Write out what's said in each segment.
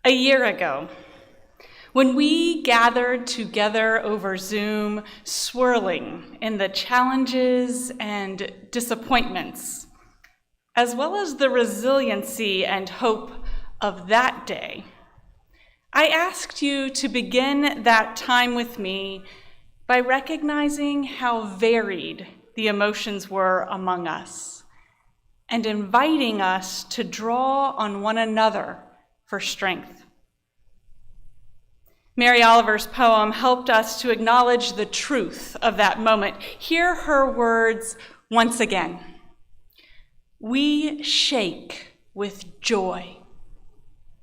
A year ago, when we gathered together over Zoom, swirling in the challenges and disappointments, as well as the resiliency and hope of that day, I asked you to begin that time with me by recognizing how varied the emotions were among us and inviting us to draw on one another for strength. Mary Oliver's poem helped us to acknowledge the truth of that moment. Hear her words once again. We shake with joy.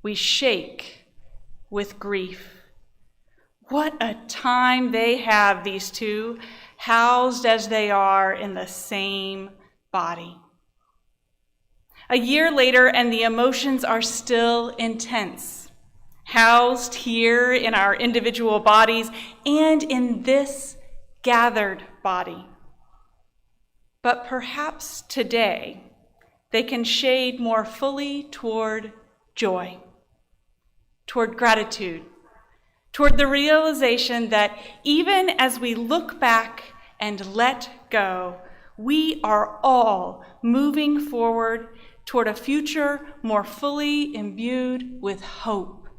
We shake with grief. What a time they have, these two, housed as they are in the same body. A year later, and the emotions are still intense, housed here in our individual bodies and in this gathered body. But perhaps today, they can shade more fully toward joy, toward gratitude, toward the realization that even as we look back and let go, we are all moving forward toward a future more fully imbued with hope.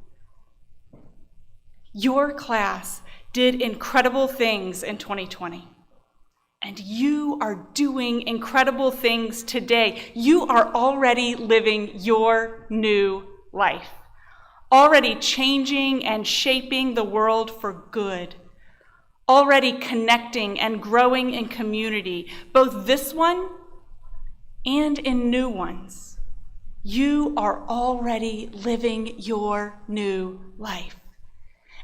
Your class did incredible things in 2020. And you are doing incredible things today. You are already living your new life, already changing and shaping the world for good, already connecting and growing in community, both this one and in new ones. You are already living your new life.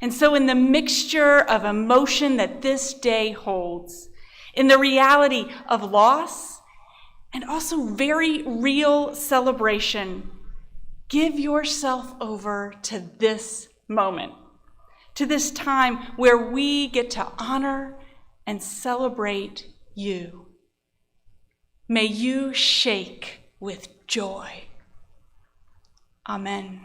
And so in the mixture of emotion that this day holds, in the reality of loss and also very real celebration, give yourself over to this moment, to this time where we get to honor and celebrate you. May you shake with joy. Amen.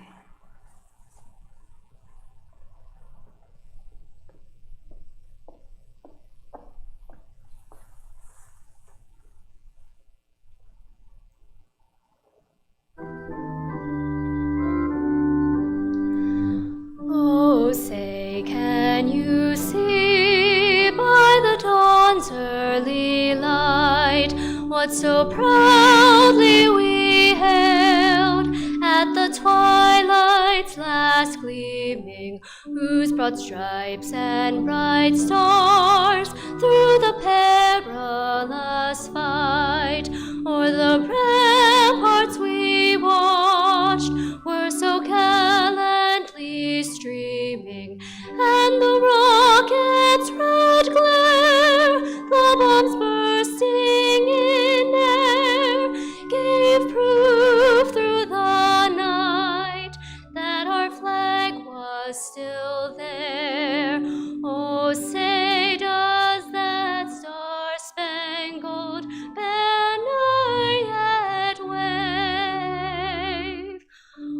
Oh, say, can you see by the dawn's early light what so proudly we hailed at the twilight's last gleaming, whose broad stripes and bright stars through the perilous fight o'er the ramparts we watched were so gallantly streaming, and the rocket's red glare, the bombs bursting in air, gave proof through the night that our flag was still there. Oh, say, does that star-spangled banner yet wave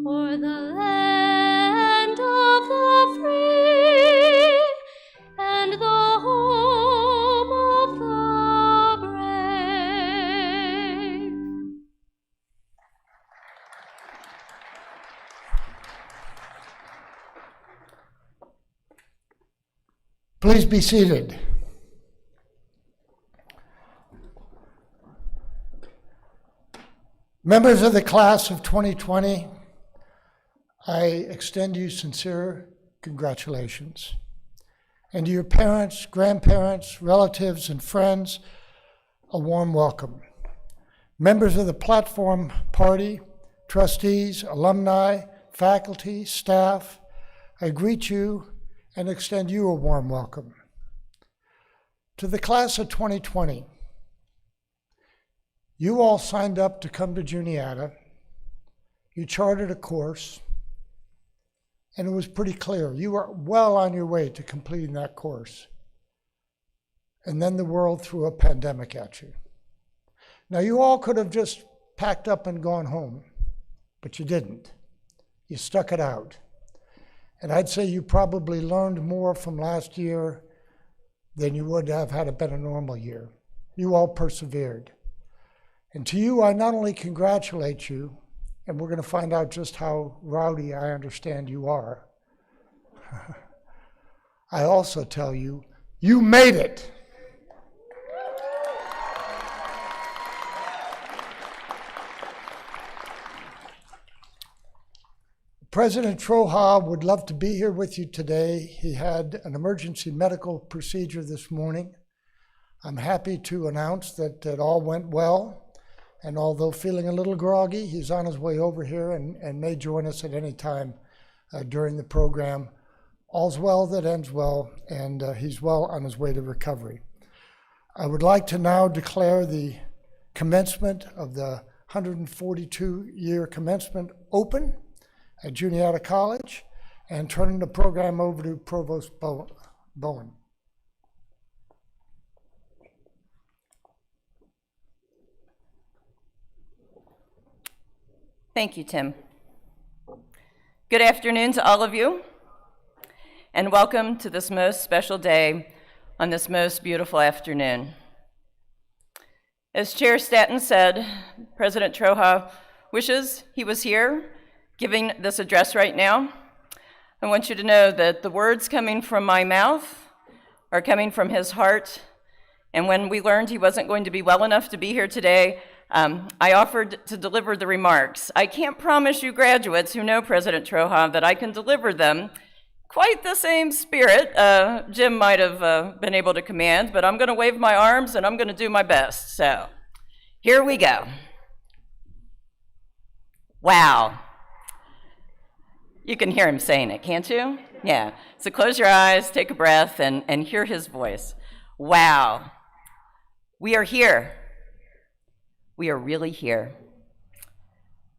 o'er the land of the free and the home of the brave? Please be seated. Members of the class of 2020, I extend you sincere congratulations. And to your parents, grandparents, relatives, and friends, a warm welcome. Members of the platform party, trustees, alumni, faculty, staff, I greet you and extend you a warm welcome. To the class of 2020, you all signed up to come to Juniata. You chartered a course, and it was pretty clear. You were well on your way to completing that course. And then the world threw a pandemic at you. Now, you all could have just packed up and gone home, but you didn't. You stuck it out. And I'd say you probably learned more from last year than you would have had it been a normal year. You all persevered. And to you, I not only congratulate you, and we're going to find out just how rowdy I understand you are, I also tell you, you made it. President Troja would love to be here with you today. He had an emergency medical procedure this morning. I'm happy to announce that it all went well, and although feeling a little groggy, he's on his way over here and may join us at any time during the program. All's well that ends well, and he's well on his way to recovery. I would like to now declare the commencement of the 142-year commencement open at Juniata College, and turning the program over to Provost Bowen. Thank you, Tim. Good afternoon to all of you, and welcome to this most special day on this most beautiful afternoon. As Chair Statton said, President Troja wishes he was here giving this address right now. I want you to know that the words coming from my mouth are coming from his heart, and when we learned he wasn't going to be well enough to be here today, I offered to deliver the remarks. I can't promise you graduates who know President Troja that I can deliver them quite the same spirit Jim might have been able to command, but I'm going to wave my arms and I'm going to do my best. So here we go. Wow. You can hear him saying it, can't you? Yeah. So close your eyes, take a breath, and hear his voice. Wow. We are here. We are really here.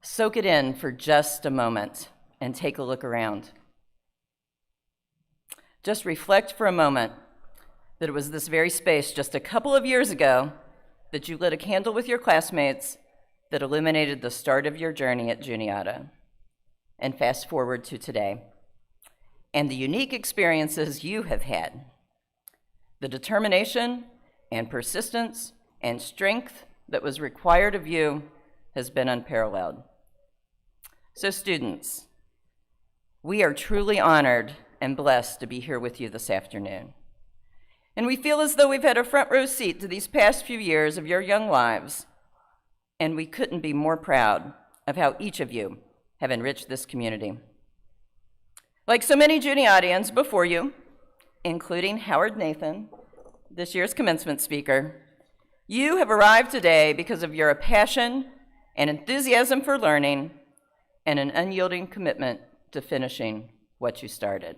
Soak it in for just a moment and take a look around. Just reflect for a moment that it was this very space just a couple of years ago that you lit a candle with your classmates that illuminated the start of your journey at Juniata. And fast forward to today, and the unique experiences you have had. The determination and persistence and strength that was required of you has been unparalleled. So students, we are truly honored and blessed to be here with you this afternoon. And we feel as though we've had a front row seat to these past few years of your young lives, and we couldn't be more proud of how each of you have enriched this community. Like so many Juniatians before you, including Howard Nathan, this year's commencement speaker, you have arrived today because of your passion and enthusiasm for learning and an unyielding commitment to finishing what you started.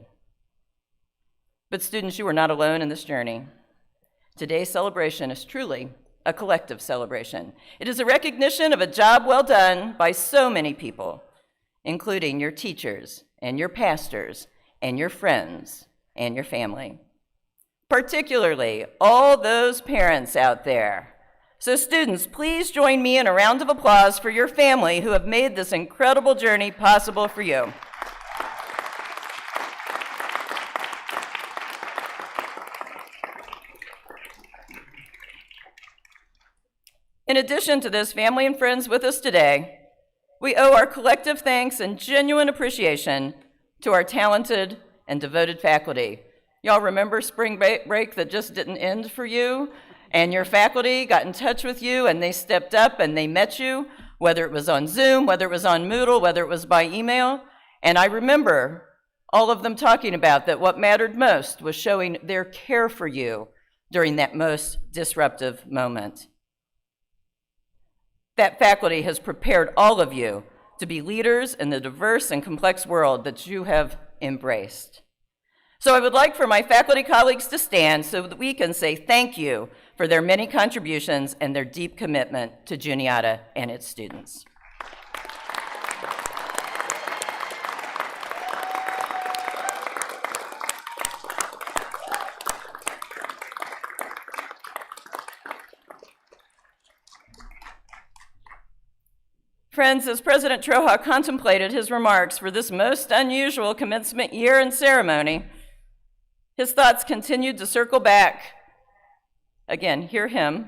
But students, you are not alone in this journey. Today's celebration is truly a collective celebration. It is a recognition of a job well done by so many people, including your teachers and your pastors and your friends and your family, particularly all those parents out there. So students, please join me in a round of applause for your family who have made this incredible journey possible for you. In addition to this family and friends with us today, we owe our collective thanks and genuine appreciation to our talented and devoted faculty. Y'all remember spring break that just didn't end for you? And your faculty got in touch with you and they stepped up and they met you, whether it was on Zoom, whether it was on Moodle, whether it was by email. And I remember all of them talking about that what mattered most was showing their care for you during that most disruptive moment. That faculty has prepared all of you to be leaders in the diverse and complex world that you have embraced. So I would like for my faculty colleagues to stand so that we can say thank you for their many contributions and their deep commitment to Juniata and its students. Friends, as President Troja contemplated his remarks for this most unusual commencement year and ceremony, his thoughts continued to circle back, again, hear him,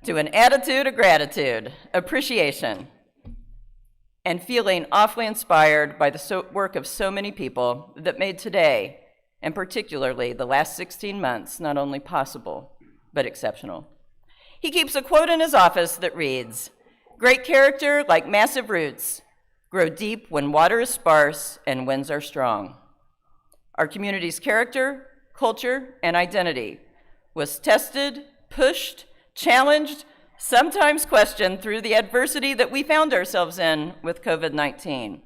to an attitude of gratitude, appreciation, and feeling awfully inspired by the work of so many people that made today and particularly the last 16 months, not only possible, but exceptional. He keeps a quote in his office that reads, "Great character, like massive roots, grow deep when water is sparse and winds are strong." Our community's character, culture, and identity was tested, pushed, challenged, sometimes questioned through the adversity that we found ourselves in with COVID-19.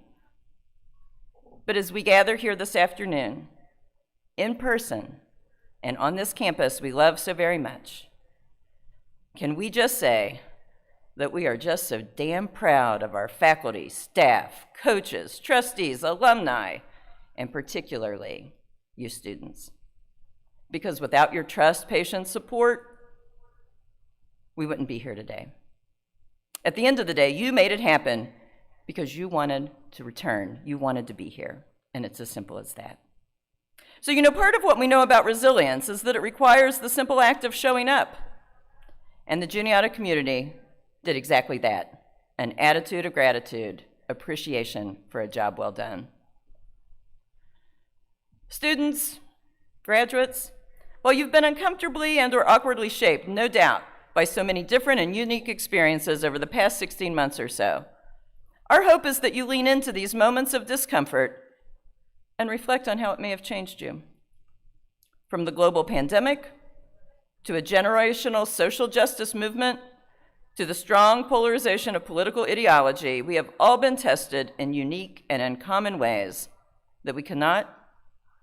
But as we gather here this afternoon, in person, and on this campus we love so very much, can we just say that we are just so damn proud of our faculty, staff, coaches, trustees, alumni, and particularly you students. Because without your trust, patience, support, we wouldn't be here today. At the end of the day, you made it happen because you wanted to return. You wanted to be here, and it's as simple as that. So, part of what we know about resilience is that it requires the simple act of showing up. And the Juniata community did exactly that, an attitude of gratitude, appreciation for a job well done. Students, graduates, while you've been uncomfortably and or awkwardly shaped, no doubt, by so many different and unique experiences over the past 16 months or so, our hope is that you lean into these moments of discomfort and reflect on how it may have changed you. From the global pandemic, to a generational social justice movement, to the strong polarization of political ideology, we have all been tested in unique and uncommon ways that we cannot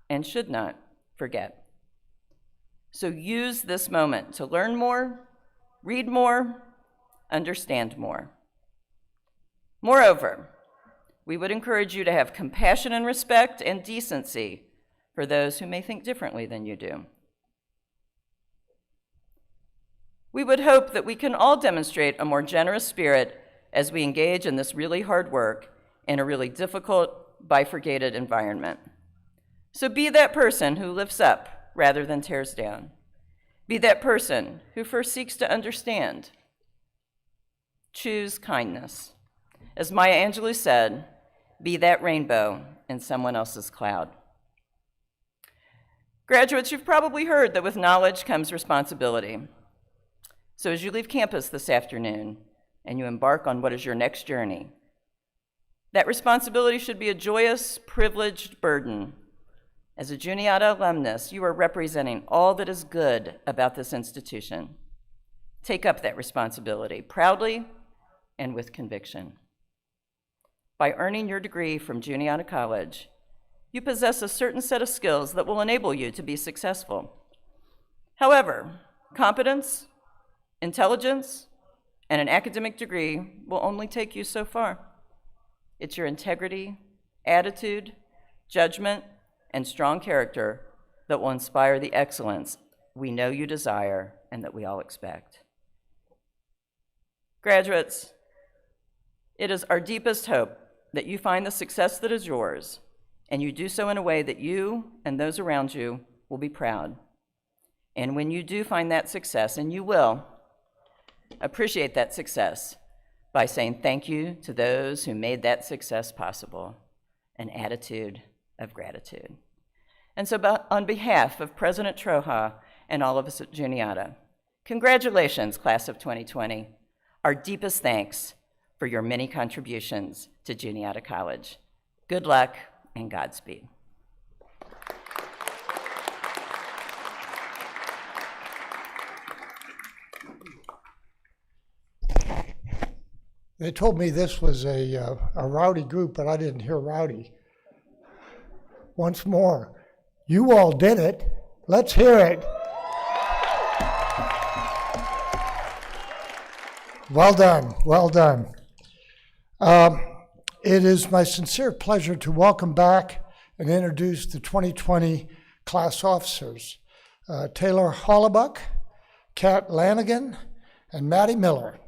and should not forget. So use this moment to learn more, read more, understand more. Moreover, we would encourage you to have compassion and respect and decency for those who may think differently than you do. We would hope that we can all demonstrate a more generous spirit as we engage in this really hard work in a really difficult, bifurcated environment. So be that person who lifts up rather than tears down. Be that person who first seeks to understand. Choose kindness. As Maya Angelou said, be that rainbow in someone else's cloud. Graduates, you've probably heard that with knowledge comes responsibility. So as you leave campus this afternoon and you embark on what is your next journey, that responsibility should be a joyous, privileged burden. As a Juniata alumnus, you are representing all that is good about this institution. Take up that responsibility proudly and with conviction. By earning your degree from Juniata College, you possess a certain set of skills that will enable you to be successful. However, competence, intelligence, and an academic degree will only take you so far. It's your integrity, attitude, judgment, and strong character that will inspire the excellence we know you desire and that we all expect. Graduates, it is our deepest hope that you find the success that is yours, and you do so in a way that you and those around you will be proud. And when you do find that success, and you will, appreciate that success by saying thank you to those who made that success possible, an attitude of gratitude. And so on behalf of President Troja and all of us at Juniata, congratulations, class of 2020. Our deepest thanks for your many contributions to Juniata College. Good luck and Godspeed. They told me this was a rowdy group, but I didn't hear rowdy. Once more, you all did it. Let's hear it. Well done, well done. It is my sincere pleasure to welcome back and introduce the 2020 class officers, Taylor Hollebuck, Kat Lanigan, and Maddie Miller.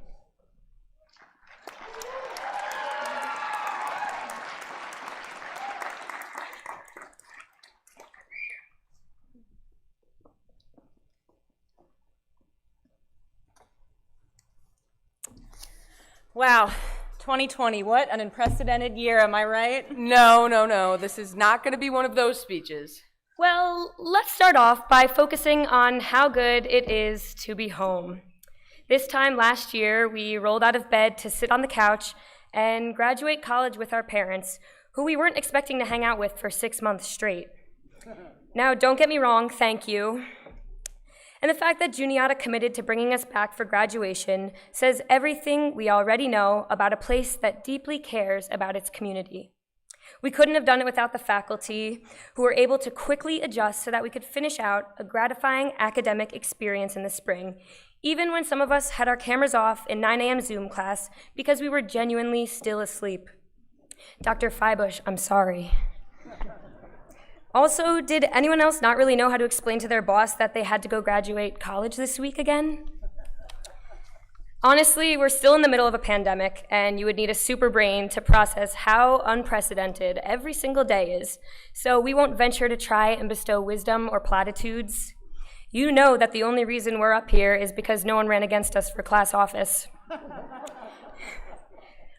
Wow, 2020, what an unprecedented year, am I right? No. This is not going to be one of those speeches. Well, let's start off by focusing on how good it is to be home. This time last year, we rolled out of bed to sit on the couch and graduate college with our parents, who we weren't expecting to hang out with for 6 months straight. Now, don't get me wrong, thank you. And the fact that Juniata committed to bringing us back for graduation says everything we already know about a place that deeply cares about its community. We couldn't have done it without the faculty, who were able to quickly adjust so that we could finish out a gratifying academic experience in the spring, even when some of us had our cameras off in 9 a.m. Zoom class because we were genuinely still asleep. Dr. Feibush, I'm sorry. Also, did anyone else not really know how to explain to their boss that they had to go graduate college this week again? Honestly, we're still in the middle of a pandemic, and you would need a super brain to process how unprecedented every single day is, so we won't venture to try and bestow wisdom or platitudes. You know that the only reason we're up here is because no one ran against us for class office.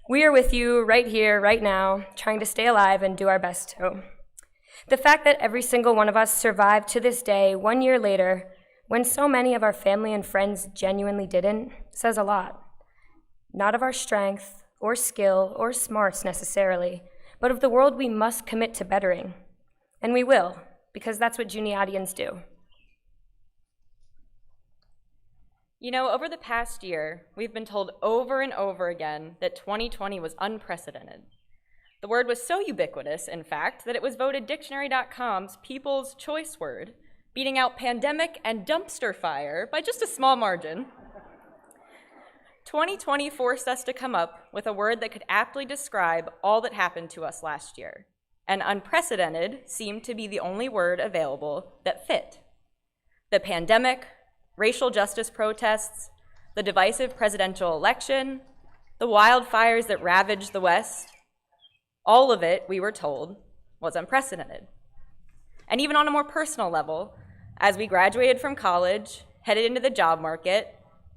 We are with you right here, right now, trying to stay alive and do our best to. The fact that every single one of us survived to this day 1 year later, when so many of our family and friends genuinely didn't, says a lot. Not of our strength, or skill, or smarts necessarily, but of the world we must commit to bettering. And we will, because that's what Juniatians do. You know, over the past year, we've been told over and over again that 2020 was unprecedented. The word was so ubiquitous, in fact, that it was voted Dictionary.com's People's Choice Word, beating out pandemic and dumpster fire by just a small margin. 2020 forced us to come up with a word that could aptly describe all that happened to us last year, and unprecedented seemed to be the only word available that fit. The pandemic, racial justice protests, the divisive presidential election, the wildfires that ravaged the West, all of it, we were told, was unprecedented. And even on a more personal level, as we graduated from college, headed into the job market,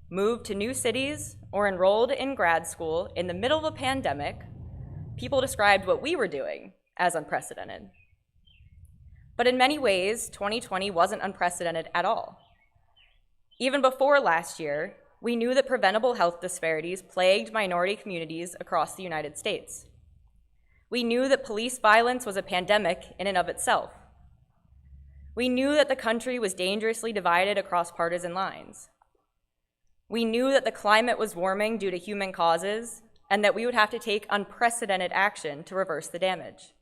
moved to new cities, or enrolled in grad school in the middle of a pandemic, people described what we were doing as unprecedented. But in many ways, 2020 wasn't unprecedented at all. Even before last year, we knew that preventable health disparities plagued minority communities across the United States. We knew that police violence was a pandemic in and of itself. We knew that the country was dangerously divided across partisan lines. We knew that the climate was warming due to human causes, and that we would have to take unprecedented action to reverse the damage.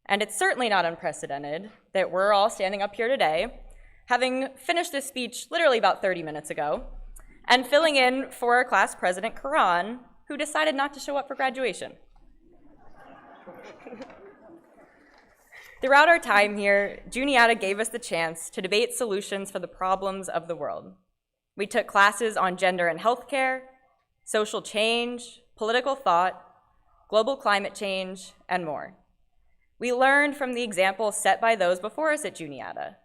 And it's certainly not unprecedented that we're all standing up here today, having finished this speech literally about 30 minutes ago, and filling in for our class president, Karan, who decided not to show up for graduation. Throughout our time here, Juniata gave us the chance to debate solutions for the problems of the world. We took classes on gender and healthcare, social change, political thought, global climate change, and more. We learned from the examples set by those before us at Juniata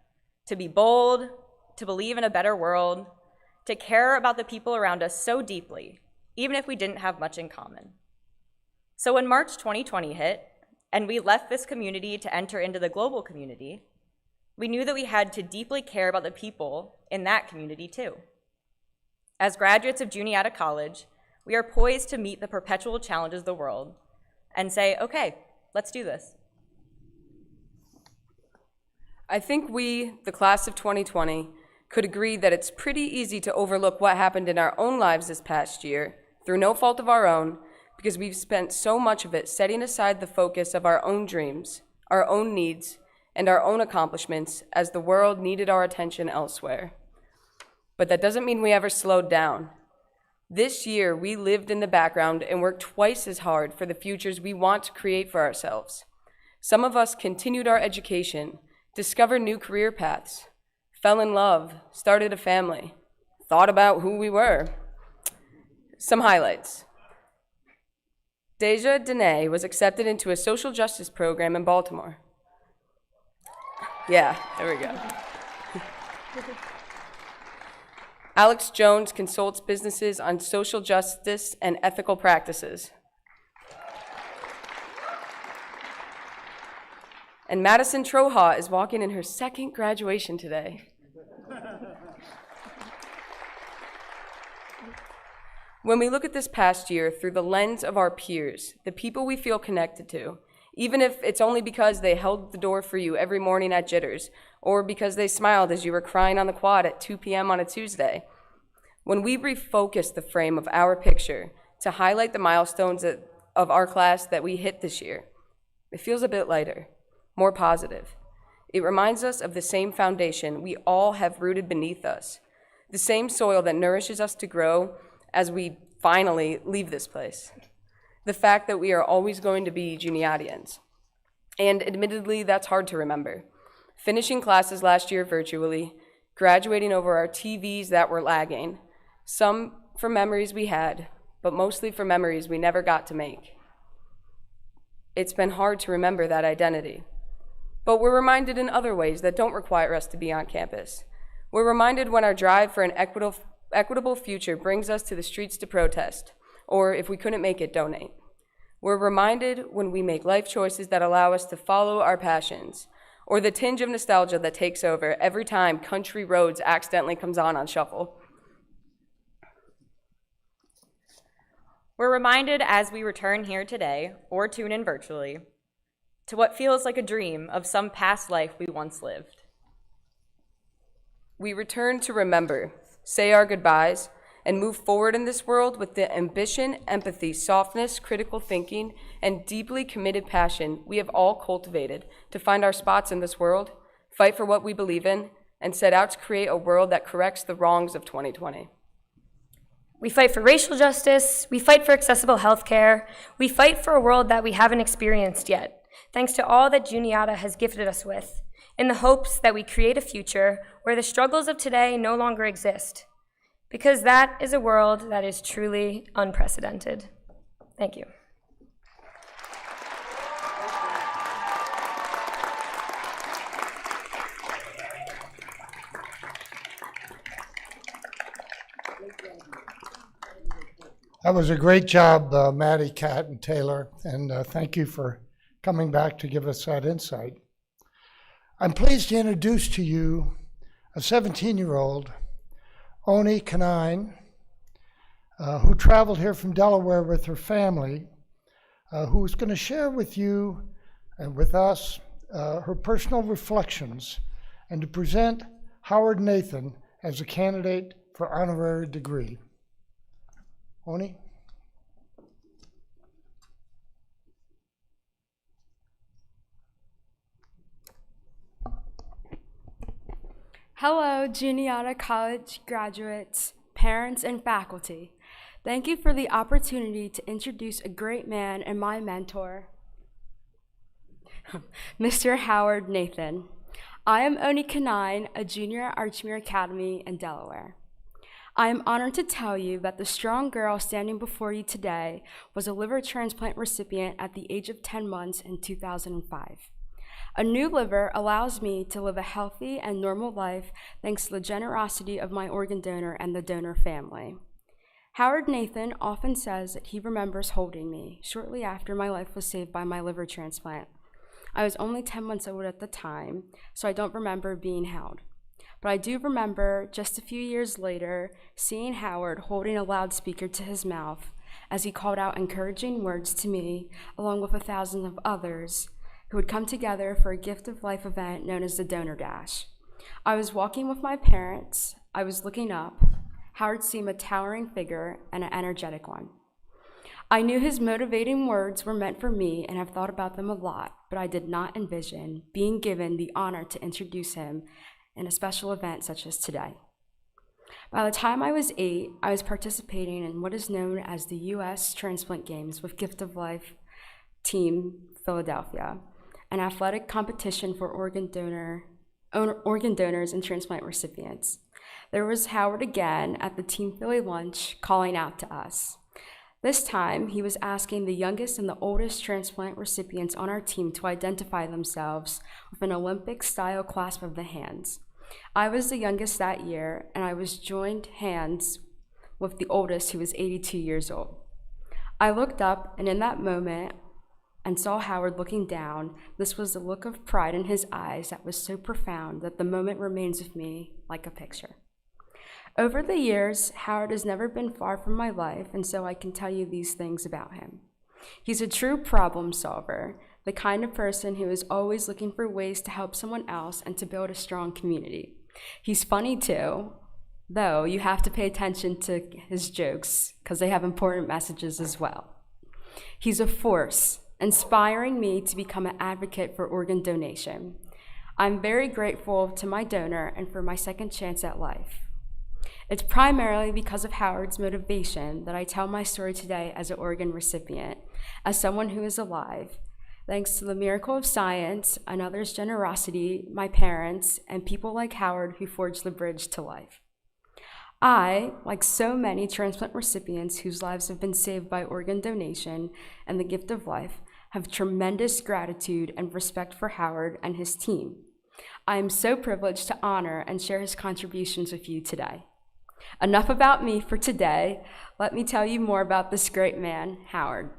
to be bold, to believe in a better world, to care about the people around us so deeply, even if we didn't have much in common. So when March 2020 hit, and we left this community to enter into the global community, we knew that we had to deeply care about the people in that community too. As graduates of Juniata College, we are poised to meet the perpetual challenges of the world and say, okay, let's do this. I think we, the class of 2020, could agree that it's pretty easy to overlook what happened in our own lives this past year, through no fault of our own, because we've spent so much of it setting aside the focus of our own dreams, our own needs, and our own accomplishments as the world needed our attention elsewhere. But that doesn't mean we ever slowed down. This year, we lived in the background and worked twice as hard for the futures we want to create for ourselves. Some of us continued our education, discovered new career paths, fell in love, started a family, thought about who we were. Some highlights. Deja Dene was accepted into a social justice program in Baltimore. Yeah, there we go. Alex Jones consults businesses on social justice and ethical practices. And Madison Troha is walking in her second graduation today. When we look at this past year through the lens of our peers, the people we feel connected to, even if it's only because they held the door for you every morning at Jitters, or because they smiled as you were crying on the quad at 2 p.m. on a Tuesday, when we refocus the frame of our picture to highlight the milestones of our class that we hit this year, it feels a bit lighter, more positive. It reminds us of the same foundation we all have rooted beneath us, the same soil that nourishes us to grow as we finally leave this place. The fact that we are always going to be Juniatians. And admittedly, that's hard to remember. Finishing classes last year virtually, graduating over our TVs that were lagging, some for memories we had, but mostly for memories we never got to make. It's been hard to remember that identity. But we're reminded in other ways that don't require us to be on campus. We're reminded when our drive for an equitable future brings us to the streets to protest, or if we couldn't make it, donate. We're reminded when we make life choices that allow us to follow our passions, or the tinge of nostalgia that takes over every time Country Roads accidentally comes on shuffle. We're reminded as we return here today, or tune in virtually, to what feels like a dream of some past life we once lived. We return to remember, say our goodbyes, and move forward in this world with the ambition, empathy, softness, critical thinking, and deeply committed passion we have all cultivated to find our spots in this world, fight for what we believe in, and set out to create a world that corrects the wrongs of 2020. We fight for racial justice, we fight for accessible healthcare, we fight for a world that we haven't experienced yet, thanks to all that Juniata has gifted us with, in the hopes that we create a future where the struggles of today no longer exist, because that is a world that is truly unprecedented. Thank you. That was a great job, Maddie, Kat, and Taylor, and thank you for coming back to give us that insight. I'm pleased to introduce to you a 17-year-old, Oni Kanine, who traveled here from Delaware with her family, who is going to share with you and with us her personal reflections and to present Howard Nathan as a candidate for honorary degree. Oni? Hello, Juniata College graduates, parents, and faculty. Thank you for the opportunity to introduce a great man and my mentor, Mr. Howard Nathan. I am Oni Kanine, a junior at Archmere Academy in Delaware. I am honored to tell you that the strong girl standing before you today was a liver transplant recipient at the age of 10 months in 2005. A new liver allows me to live a healthy and normal life thanks to the generosity of my organ donor and the donor family. Howard Nathan often says that he remembers holding me shortly after my life was saved by my liver transplant. I was only 10 months old at the time, so I don't remember being held. But I do remember just a few years later seeing Howard holding a loudspeaker to his mouth as he called out encouraging words to me along with 1,000 of others who would come together for a Gift of Life event known as the Donor Dash. I was walking with my parents, I was looking up. Howard seemed a towering figure and an energetic one. I knew his motivating words were meant for me and have thought about them a lot, but I did not envision being given the honor to introduce him in a special event such as today. By the time I was 8, I was participating in what is known as the U.S. Transplant Games with Gift of Life Team Philadelphia, an athletic competition for organ donors and transplant recipients. There was Howard again at the Team Philly lunch calling out to us. This time, he was asking the youngest and the oldest transplant recipients on our team to identify themselves with an Olympic-style clasp of the hands. I was the youngest that year, and I was joined hands with the oldest, who was 82 years old. I looked up, and in that moment, and saw Howard looking down, this was the look of pride in his eyes that was so profound that the moment remains with me like a picture. Over the years, Howard has never been far from my life, and so I can tell you these things about him. He's a true problem solver, the kind of person who is always looking for ways to help someone else and to build a strong community. He's funny too, though you have to pay attention to his jokes because they have important messages as well. He's a force, inspiring me to become an advocate for organ donation. I'm very grateful to my donor and for my second chance at life. It's primarily because of Howard's motivation that I tell my story today as an organ recipient, as someone who is alive, thanks to the miracle of science and others' generosity, my parents, and people like Howard who forged the bridge to life. I, like so many transplant recipients whose lives have been saved by organ donation and the gift of life, have tremendous gratitude and respect for Howard and his team. I am so privileged to honor and share his contributions with you today. Enough about me for today. Let me tell you more about this great man, Howard.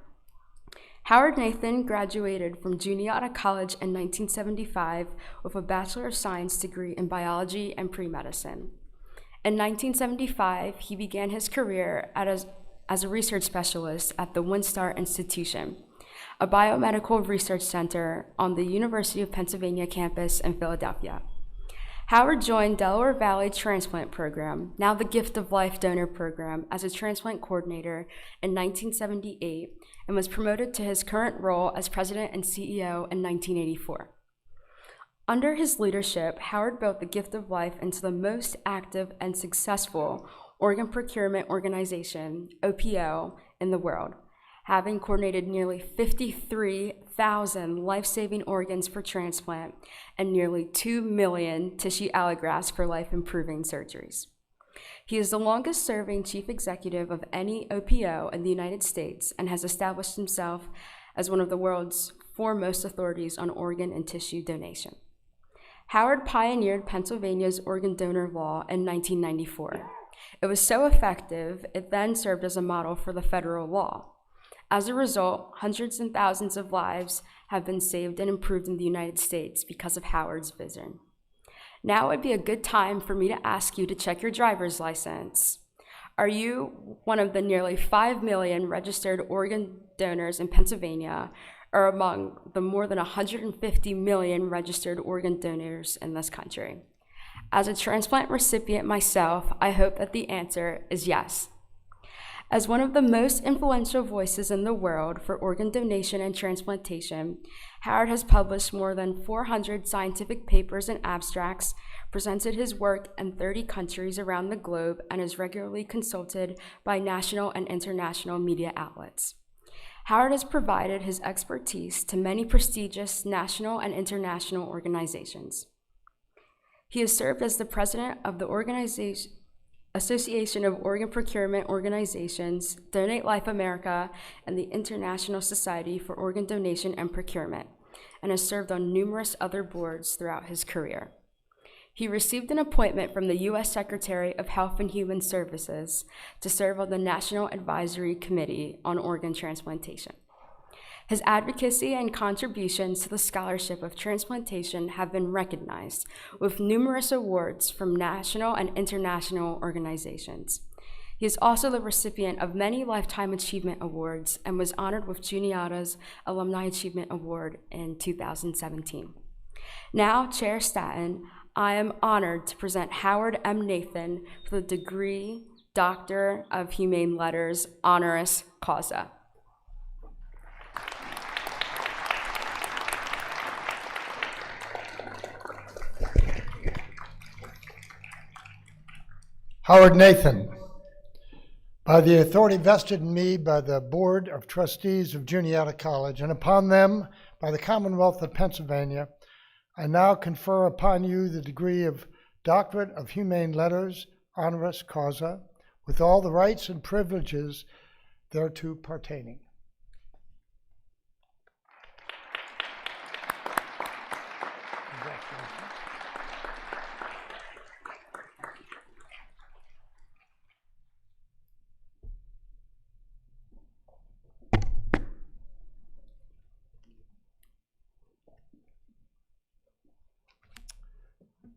Howard Nathan graduated from Juniata College in 1975 with a Bachelor of Science degree in biology and pre-medicine. In 1975, he began his career as a research specialist at the Winstar Institution, a biomedical research center on the University of Pennsylvania campus in Philadelphia. Howard joined Delaware Valley Transplant Program, now the Gift of Life Donor Program, as a transplant coordinator in 1978 and was promoted to his current role as president and CEO in 1984. Under his leadership, Howard built the Gift of Life into the most active and successful organ procurement organization, OPO, in the world, having coordinated nearly 53,000 life-saving organs for transplant and nearly 2 million tissue allografts for life-improving surgeries. He is the longest-serving chief executive of any OPO in the United States and has established himself as one of the world's foremost authorities on organ and tissue donation. Howard pioneered Pennsylvania's organ donor law in 1994. It was so effective, it then served as a model for the federal law. As a result, hundreds and thousands of lives have been saved and improved in the United States because of Howard's vision. Now would be a good time for me to ask you to check your driver's license. Are you one of the nearly 5 million registered organ donors in Pennsylvania, or among the more than 150 million registered organ donors in this country? As a transplant recipient myself, I hope that the answer is yes. As one of the most influential voices in the world for organ donation and transplantation, Howard has published more than 400 scientific papers and abstracts, presented his work in 30 countries around the globe, and is regularly consulted by national and international media outlets. Howard has provided his expertise to many prestigious national and international organizations. He has served as the president of the Association of Organ Procurement Organizations, Donate Life America, and the International Society for Organ Donation and Procurement, and has served on numerous other boards throughout his career. He received an appointment from the U.S. Secretary of Health and Human Services to serve on the National Advisory Committee on Organ Transplantation. His advocacy and contributions to the scholarship of transplantation have been recognized with numerous awards from national and international organizations. He is also the recipient of many Lifetime Achievement Awards and was honored with Juniata's Alumni Achievement Award in 2017. Now, Chair Staton, I am honored to present Howard M. Nathan for the degree Doctor of Humane Letters, honoris causa. Howard Nathan, by the authority vested in me by the Board of Trustees of Juniata College, and upon them by the Commonwealth of Pennsylvania, I now confer upon you the degree of Doctorate of Humane Letters, honoris causa, with all the rights and privileges thereto pertaining.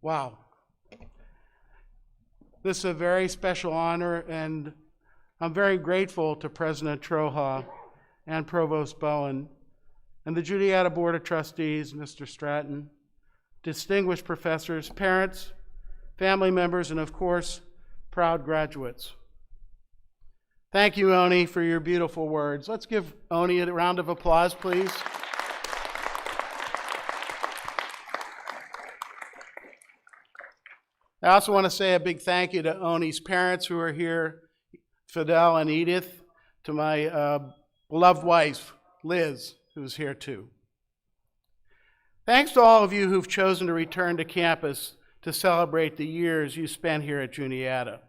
Wow. This is a very special honor, and I'm very grateful to President Troha and Provost Bowen and the Juniata Board of Trustees, Mr. Stratton, distinguished professors, parents, family members, and of course, proud graduates. Thank you, Oni, for your beautiful words. Let's give Oni a round of applause, please. I also want to say a big thank you to Oni's parents who are here, Fidel and Edith, to my beloved wife, Liz, who's here too. Thanks to all of you who've chosen to return to campus to celebrate the years you spent here at Juniata,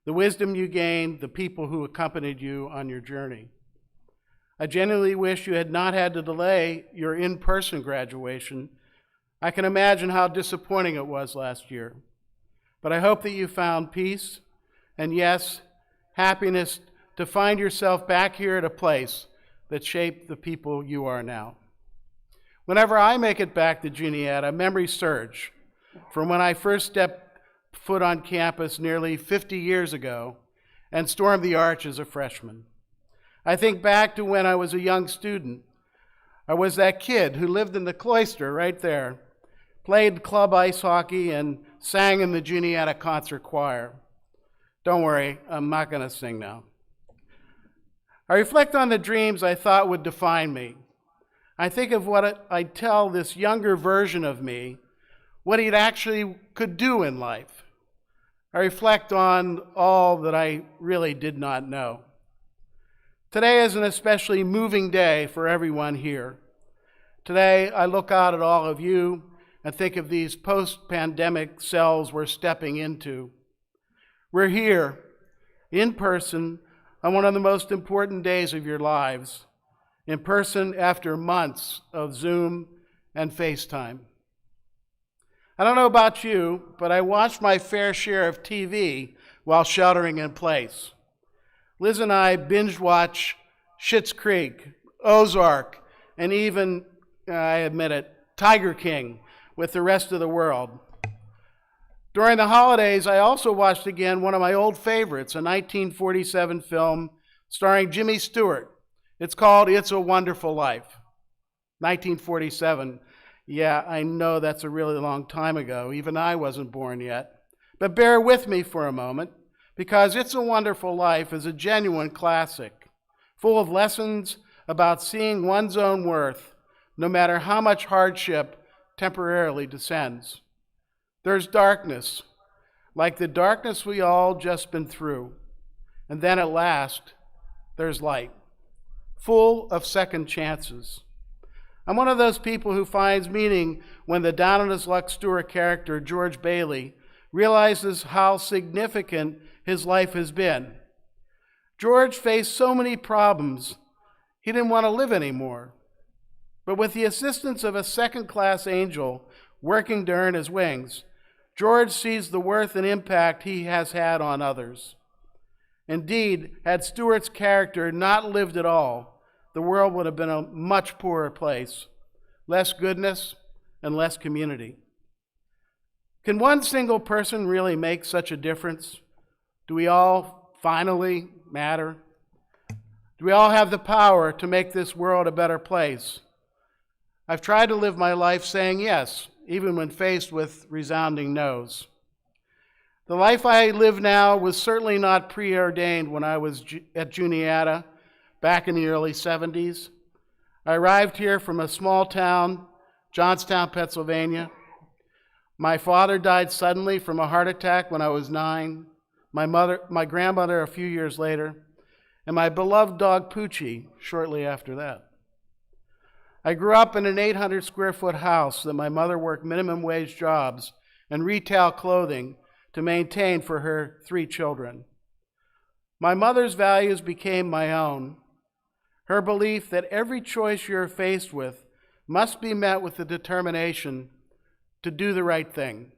the wisdom you gained, the people who accompanied you on your journey. I genuinely wish you had not had to delay your in-person graduation. I can imagine how disappointing it was last year. But I hope that you found peace and, yes, happiness to find yourself back here at a place that shaped the people you are now. Whenever I make it back to Juniata, memories surge from when I first stepped foot on campus nearly 50 years ago and stormed the arch as a freshman. I think back to when I was a young student. I was that kid who lived in the cloister right there, played club ice hockey, and sang in the Juniata concert choir. Don't worry, I'm not going to sing now. I reflect on the dreams I thought would define me. I think of what I'd tell this younger version of me, what he'd actually could do in life. I reflect on all that I really did not know. Today is an especially moving day for everyone here. Today, I look out at all of you and think of these post-pandemic selves we're stepping into. We're here, in person, on one of the most important days of your lives, in person after months of Zoom and FaceTime. I don't know about you, but I watched my fair share of TV while sheltering in place. Liz and I binge-watch Schitt's Creek, Ozark, and even, I admit it, Tiger King with the rest of the world. During the holidays, I also watched again one of my old favorites, a 1947 film starring Jimmy Stewart. It's called It's a Wonderful Life. 1947. Yeah, I know that's a really long time ago. Even I wasn't born yet. But bear with me for a moment, because It's a Wonderful Life is a genuine classic, full of lessons about seeing one's own worth, no matter how much hardship temporarily descends. There's darkness, like the darkness we all just been through. And then at last, there's light, full of second chances. I'm one of those people who finds meaning when the down-on-his-luck Stewart character, George Bailey, realizes how significant his life has been. George faced so many problems, he didn't want to live anymore. But with the assistance of a second-class angel working to earn his wings, George sees the worth and impact he has had on others. Indeed, had Stewart's character not lived at all, the world would have been a much poorer place, less goodness and less community. Can one single person really make such a difference? Do we all finally matter? Do we all have the power to make this world a better place? I've tried to live my life saying yes, even when faced with resounding no's. The life I live now was certainly not preordained when I was at Juniata back in the early 70s. I arrived here from a small town, Johnstown, Pennsylvania. My father died suddenly from a heart attack when I was 9, my grandmother a few years later, and my beloved dog Poochie shortly after that. I grew up in an 800 square foot house that my mother worked minimum wage jobs and retail clothing to maintain for her 3 children. My mother's values became my own. Her belief that every choice you're faced with must be met with the determination to do the right thing.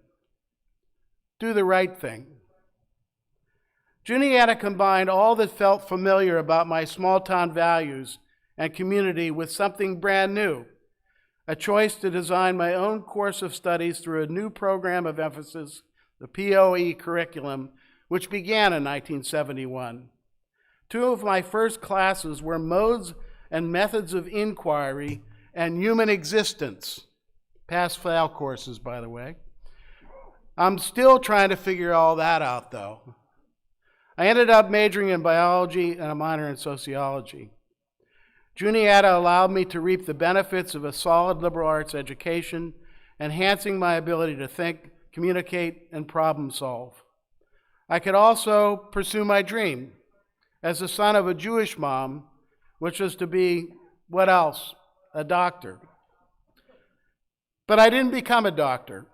Do the right thing. Juniata combined all that felt familiar about my small town values and community with something brand new, a choice to design my own course of studies through a new program of emphasis, the POE curriculum, which began in 1971. Two of my first classes were Modes and Methods of Inquiry and Human Existence. Pass-fail courses, by the way. I'm still trying to figure all that out, though. I ended up majoring in biology and a minor in sociology. Juniata allowed me to reap the benefits of a solid liberal arts education, enhancing my ability to think, communicate, and problem solve. I could also pursue my dream as the son of a Jewish mom, which was to be, what else? A doctor. But I didn't become a doctor,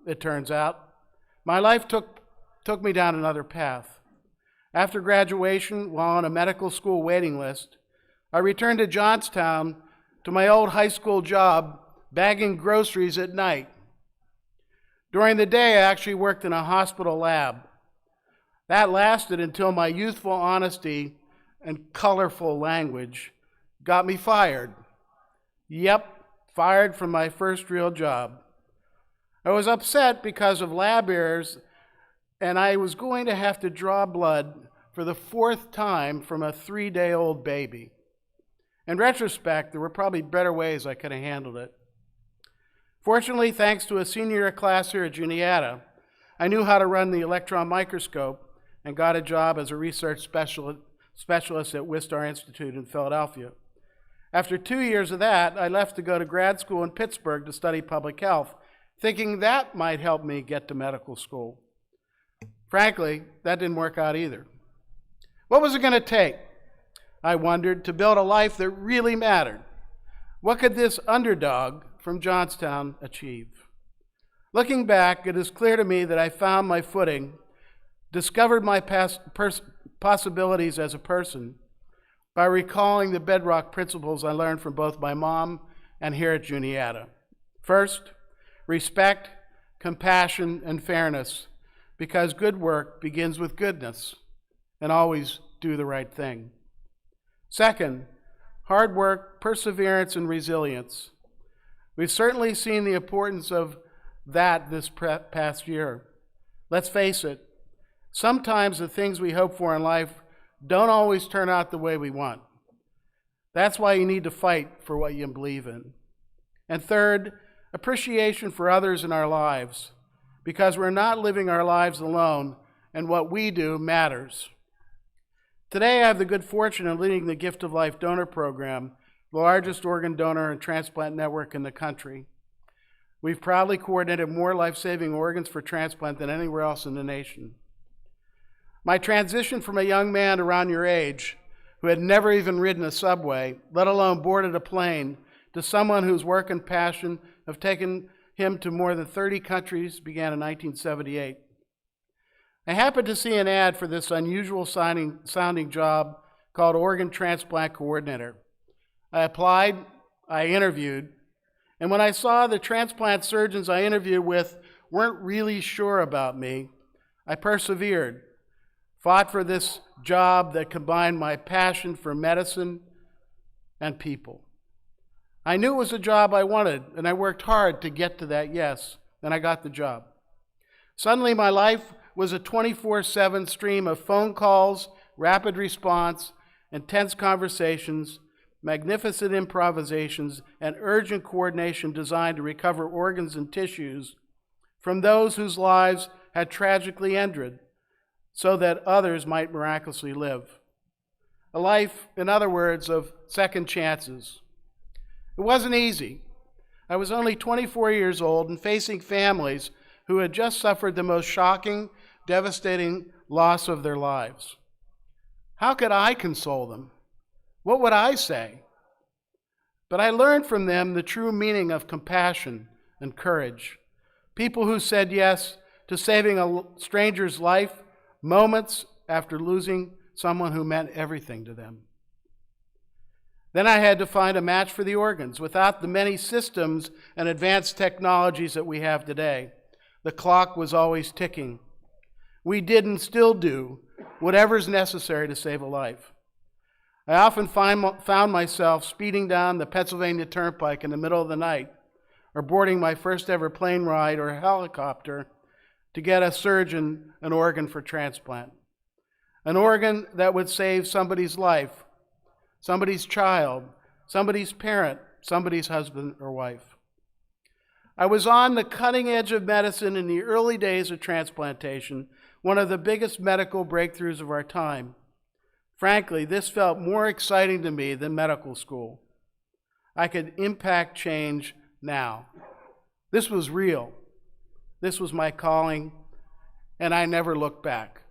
it turns out. My life took me down another path. After graduation, while on a medical school waiting list, I returned to Johnstown to my old high school job bagging groceries at night. During the day, I actually worked in a hospital lab. That lasted until my youthful honesty and colorful language got me fired. Yep, fired from my first real job. I was upset because of lab errors, and I was going to have to draw blood for the 4th time from a 3-day-old baby. In retrospect, there were probably better ways I could have handled it. Fortunately, thanks to a senior class here at Juniata, I knew how to run the electron microscope and got a job as a research specialist at Wistar Institute in Philadelphia. After 2 years of that, I left to go to grad school in Pittsburgh to study public health, thinking that might help me get to medical school. Frankly, that didn't work out either. What was it going to take, I wondered, to build a life that really mattered? What could this underdog from Johnstown achieve? Looking back, it is clear to me that I found my footing, discovered my possibilities as a person by recalling the bedrock principles I learned from both my mom and here at Juniata. First, respect, compassion, and fairness, because good work begins with goodness, and always do the right thing. Second, hard work, perseverance, and resilience. We've certainly seen the importance of that this past year. Let's face it, sometimes the things we hope for in life don't always turn out the way we want. That's why you need to fight for what you believe in. And third, appreciation for others in our lives, because we're not living our lives alone, and what we do matters. Today, I have the good fortune of leading the Gift of Life Donor Program, the largest organ donor and transplant network in the country. We've proudly coordinated more life-saving organs for transplant than anywhere else in the nation. My transition from a young man around your age who had never even ridden a subway, let alone boarded a plane, to someone whose work and passion have taken him to more than 30 countries began in 1978. I happened to see an ad for this unusual sounding job called Organ Transplant Coordinator. I applied, I interviewed, and when I saw the transplant surgeons I interviewed with weren't really sure about me, I persevered, fought for this job that combined my passion for medicine and people. I knew it was a job I wanted, and I worked hard to get to that yes, and I got the job. Suddenly, my life was a 24/7 stream of phone calls, rapid response, intense conversations, magnificent improvisations, and urgent coordination designed to recover organs and tissues from those whose lives had tragically ended so that others might miraculously live. A life, in other words, of second chances. It wasn't easy. I was only 24 years old and facing families who had just suffered the most shocking, devastating loss of their lives. How could I console them? What would I say? But I learned from them the true meaning of compassion and courage. People who said yes to saving a stranger's life moments after losing someone who meant everything to them. Then I had to find a match for the organs. Without the many systems and advanced technologies that we have today, the clock was always ticking. We did and still do whatever's necessary to save a life. I often found myself speeding down the Pennsylvania Turnpike in the middle of the night or boarding my first ever plane ride or helicopter to get a surgeon an organ for transplant. An organ that would save somebody's life, somebody's child, somebody's parent, somebody's husband or wife. I was on the cutting edge of medicine in the early days of transplantation, one of the biggest medical breakthroughs of our time. Frankly, this felt more exciting to me than medical school. I could impact change now. This was real. This was my calling, and I never looked back.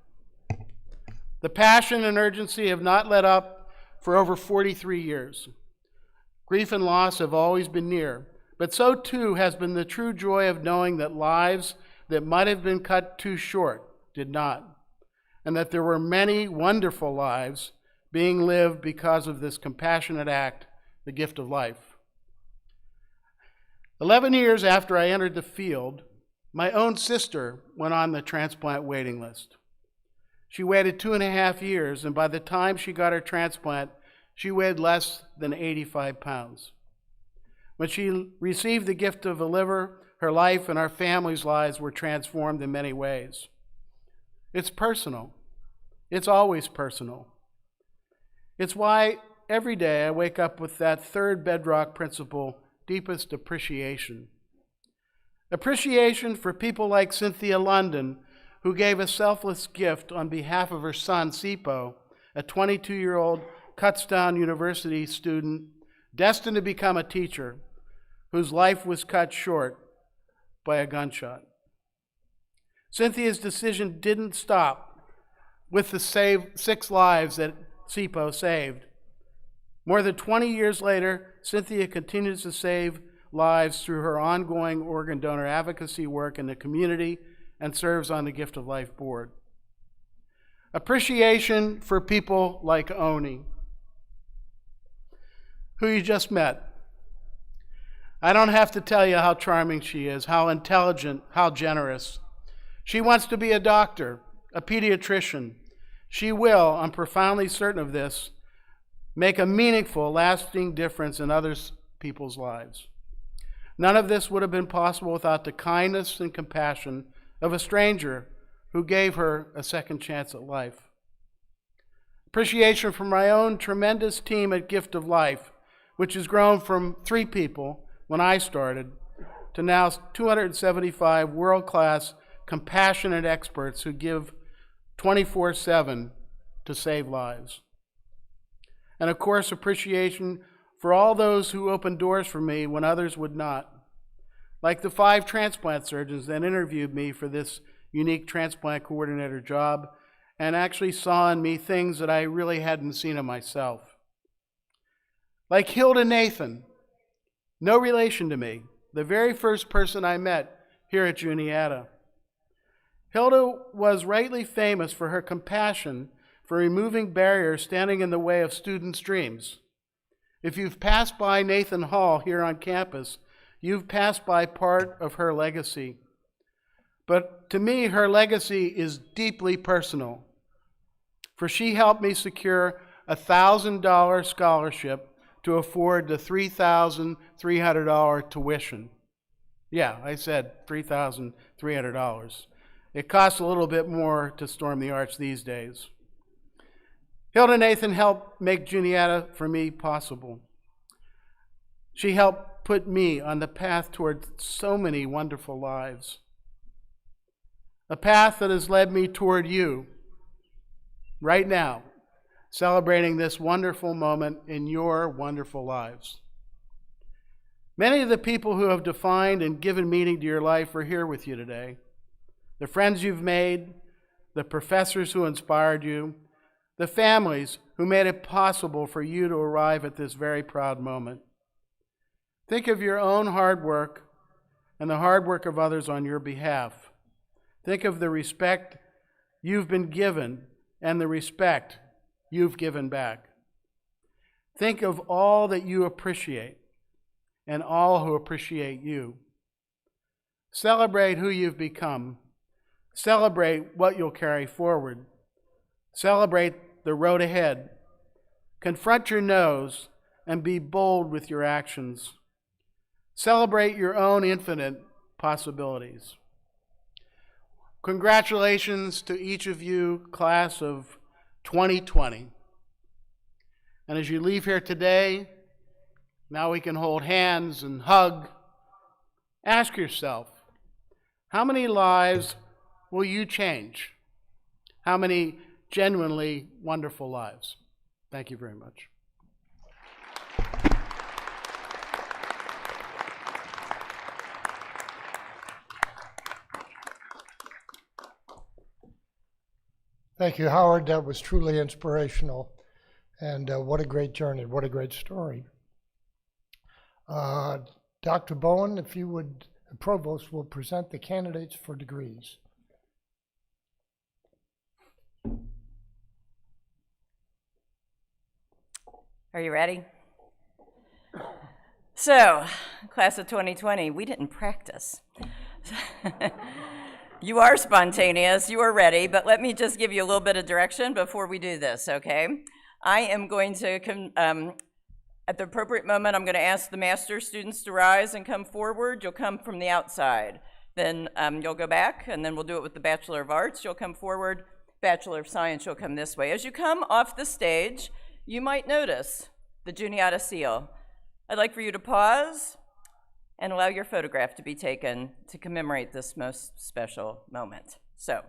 The passion and urgency have not let up for over 43 years. Grief and loss have always been near, but so too has been the true joy of knowing that lives that might have been cut too short did not, and that there were many wonderful lives being lived because of this compassionate act, the gift of life. 11 years after I entered the field, my own sister went on the transplant waiting list. She waited 2.5 years, and by the time she got her transplant, she weighed less than 85 pounds. When she received the gift of a liver, her life and our family's lives were transformed in many ways. It's personal. It's always personal. It's why every day I wake up with that third bedrock principle, deepest appreciation. Appreciation for people like Cynthia London, who gave a selfless gift on behalf of her son, Sipo, a 22-year-old Kutztown University student destined to become a teacher, whose life was cut short by a gunshot. Cynthia's decision didn't stop with the 6 lives that Sipo saved. More than 20 years later, Cynthia continues to save lives through her ongoing organ donor advocacy work in the community and serves on the Gift of Life board. Appreciation for people like Oni, who you just met. I don't have to tell you how charming she is, how intelligent, how generous. She wants to be a doctor, a pediatrician. She will, I'm profoundly certain of this, make a meaningful, lasting difference in other people's lives. None of this would have been possible without the kindness and compassion of a stranger who gave her a second chance at life. Appreciation for my own tremendous team at Gift of Life, which has grown from 3 people when I started to now 275 world-class, compassionate experts who give 24/7 to save lives. And of course, appreciation for all those who opened doors for me when others would not. Like the 5 transplant surgeons that interviewed me for this unique transplant coordinator job and actually saw in me things that I really hadn't seen in myself. Like Hilda Nathan, no relation to me, the very first person I met here at Juniata. Hilda was rightly famous for her compassion for removing barriers standing in the way of students' dreams. If you've passed by Nathan Hall here on campus, you've passed by part of her legacy. But to me, her legacy is deeply personal, for she helped me secure a $1,000 scholarship to afford the $3,300 tuition. Yeah, I said $3,300. It costs a little bit more to storm the arch these days. Hilda Nathan helped make Juniata for me possible. She helped put me on the path toward so many wonderful lives. A path that has led me toward you right now, celebrating this wonderful moment in your wonderful lives. Many of the people who have defined and given meaning to your life are here with you today. The friends you've made, the professors who inspired you, the families who made it possible for you to arrive at this very proud moment. Think of your own hard work and the hard work of others on your behalf. Think of the respect you've been given and the respect you've given back. Think of all that you appreciate and all who appreciate you. Celebrate who you've become. Celebrate what you'll carry forward. Celebrate the road ahead. Confront your no's and be bold with your actions. Celebrate your own infinite possibilities. Congratulations to each of you, class of 2020. And as you leave here today, now we can hold hands and hug. Ask yourself, how many lives will you change? How many genuinely wonderful lives? Thank you very much. Thank you, Howard. That was truly inspirational. And what a great journey. What a great story. Dr. Bowen, if you would, the provost will present the candidates for degrees. Are you ready? So, class of 2020, we didn't practice. You are spontaneous, you are ready, but let me just give you a little bit of direction before we do this, okay? I am going to, at the appropriate moment, I'm going to ask the master's students to rise and come forward. You'll come from the outside. Then you'll go back, and then we'll do it with the Bachelor of Arts. You'll come forward. Bachelor of Science, you'll come this way. As you come off the stage, you might notice the Juniata seal. I'd like for you to pause and allow your photograph to be taken to commemorate this most special moment. So,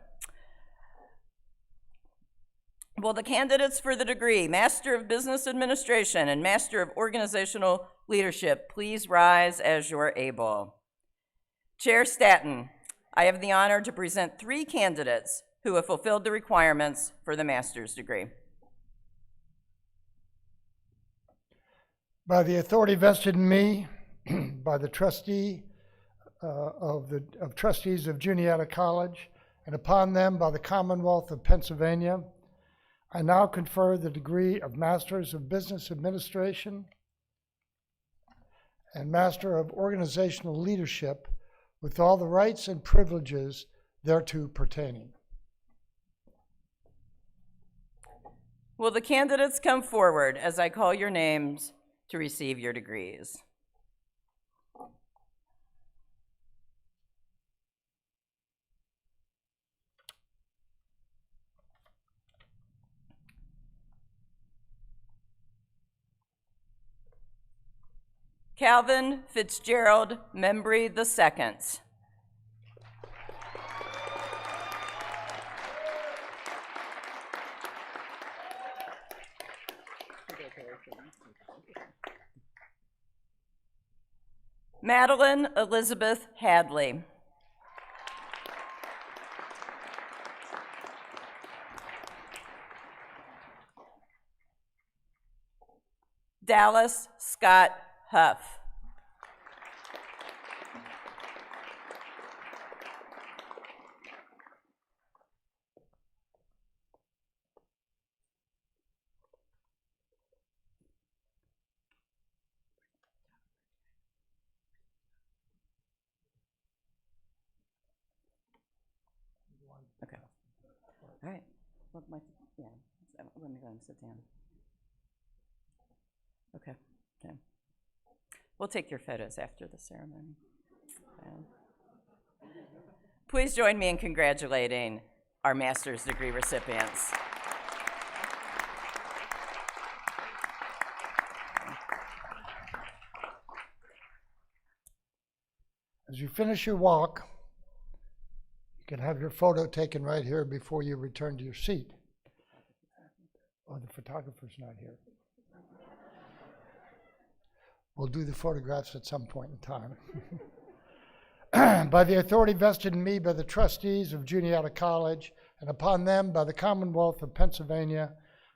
will the candidates for the degree Master of Business Administration and Master of Organizational Leadership please rise as you're able? Chair Staton, I have the honor to present 3 candidates who have fulfilled the requirements for the master's degree. By the authority vested in me, by the trustee of trustees of Juniata College, and upon them by the Commonwealth of Pennsylvania, I now confer the degree of Masters of Business Administration and Master of Organizational Leadership with all the rights and privileges thereto pertaining. Will the candidates come forward as I call your names to receive your degrees? Calvin Fitzgerald Membry II. Madeline Elizabeth Hadley. Dallas Scott Huff. Okay. All right. Well, yeah. Let me go and sit down. Okay. Okay. We'll take your photos after the ceremony. Please join me in congratulating our master's degree recipients. As you finish your walk, you can have your photo taken right here before you return to your seat. Oh, the photographer's not here. We'll do the photographs at some point in time. By the authority vested in me by the trustees of Juniata College, and upon them by the Commonwealth of Pennsylvania,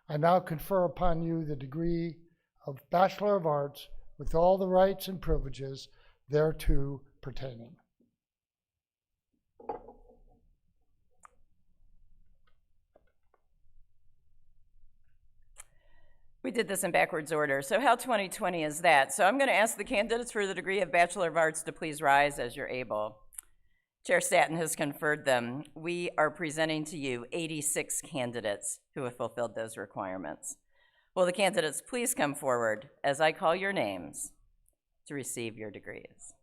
I now confer upon you the degree of Bachelor of Arts with all the rights and privileges thereto pertaining. We did this in backwards order. So how 2020 is that? So I'm going to ask the candidates for the degree of Bachelor of Arts to please rise as you're able. Chair Staton has conferred them. We are presenting to you 86 candidates who have fulfilled those requirements. Will the candidates please come forward as I call your names to receive your degrees.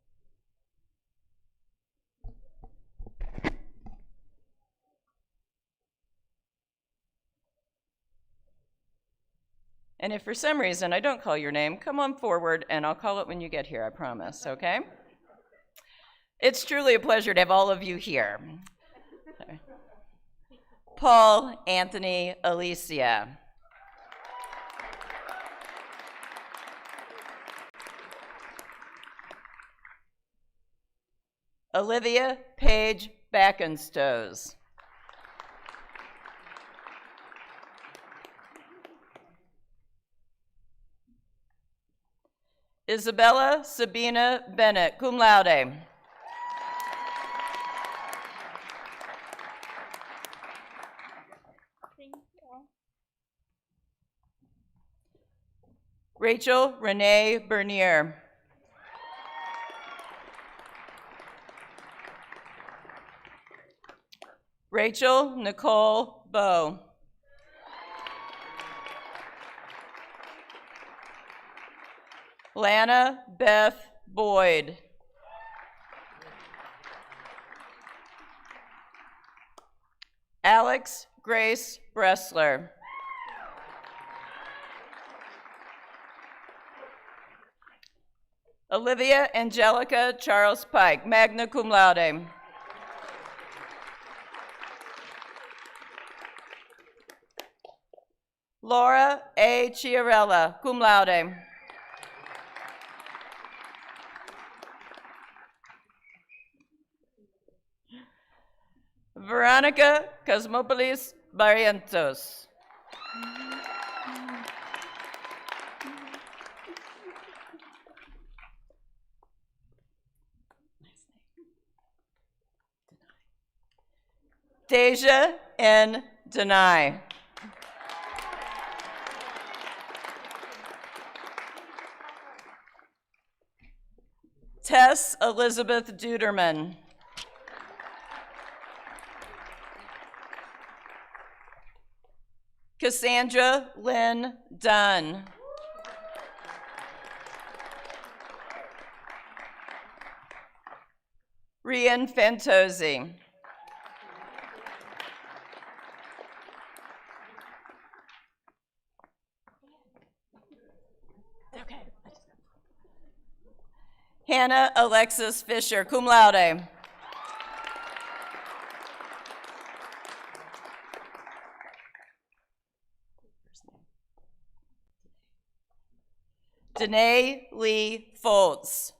And if for some reason I don't call your name, come on forward and I'll call it when you get here, I promise, okay? It's truly a pleasure to have all of you here. Paul, Anthony, Alicia. Olivia Paige Backenstoes. Isabella Sabina Bennett, cum laude. Rachel Renee Bernier. Rachel Nicole Bowe. Lana Beth Boyd. Alex Grace Bressler. Olivia Angelica Charles Pike, magna cum laude. Laura A. Chiarella, cum laude. Veronica Cosmopolis Barrientos. Deja N. Denai. Tess Elizabeth Duderman. Cassandra Lynn Dunn. Rian Fantozzi. Hannah Alexis Fisher, cum laude. Danae Lee Foltz.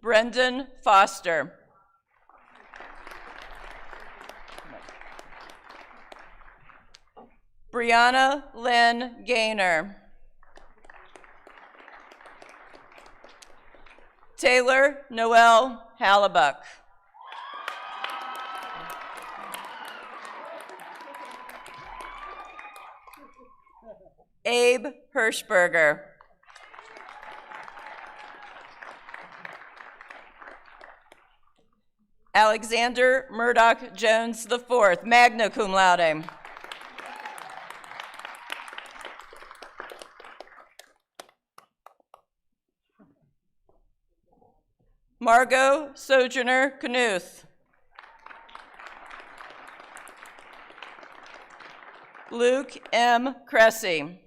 Brendan Foster. Brianna Lynn Gaynor. Taylor Noel Hallebuck. Abe Hirschberger. Alexander Murdoch Jones IV, magna cum laude. Margot Sojourner Knuth. Luke M. Cressy.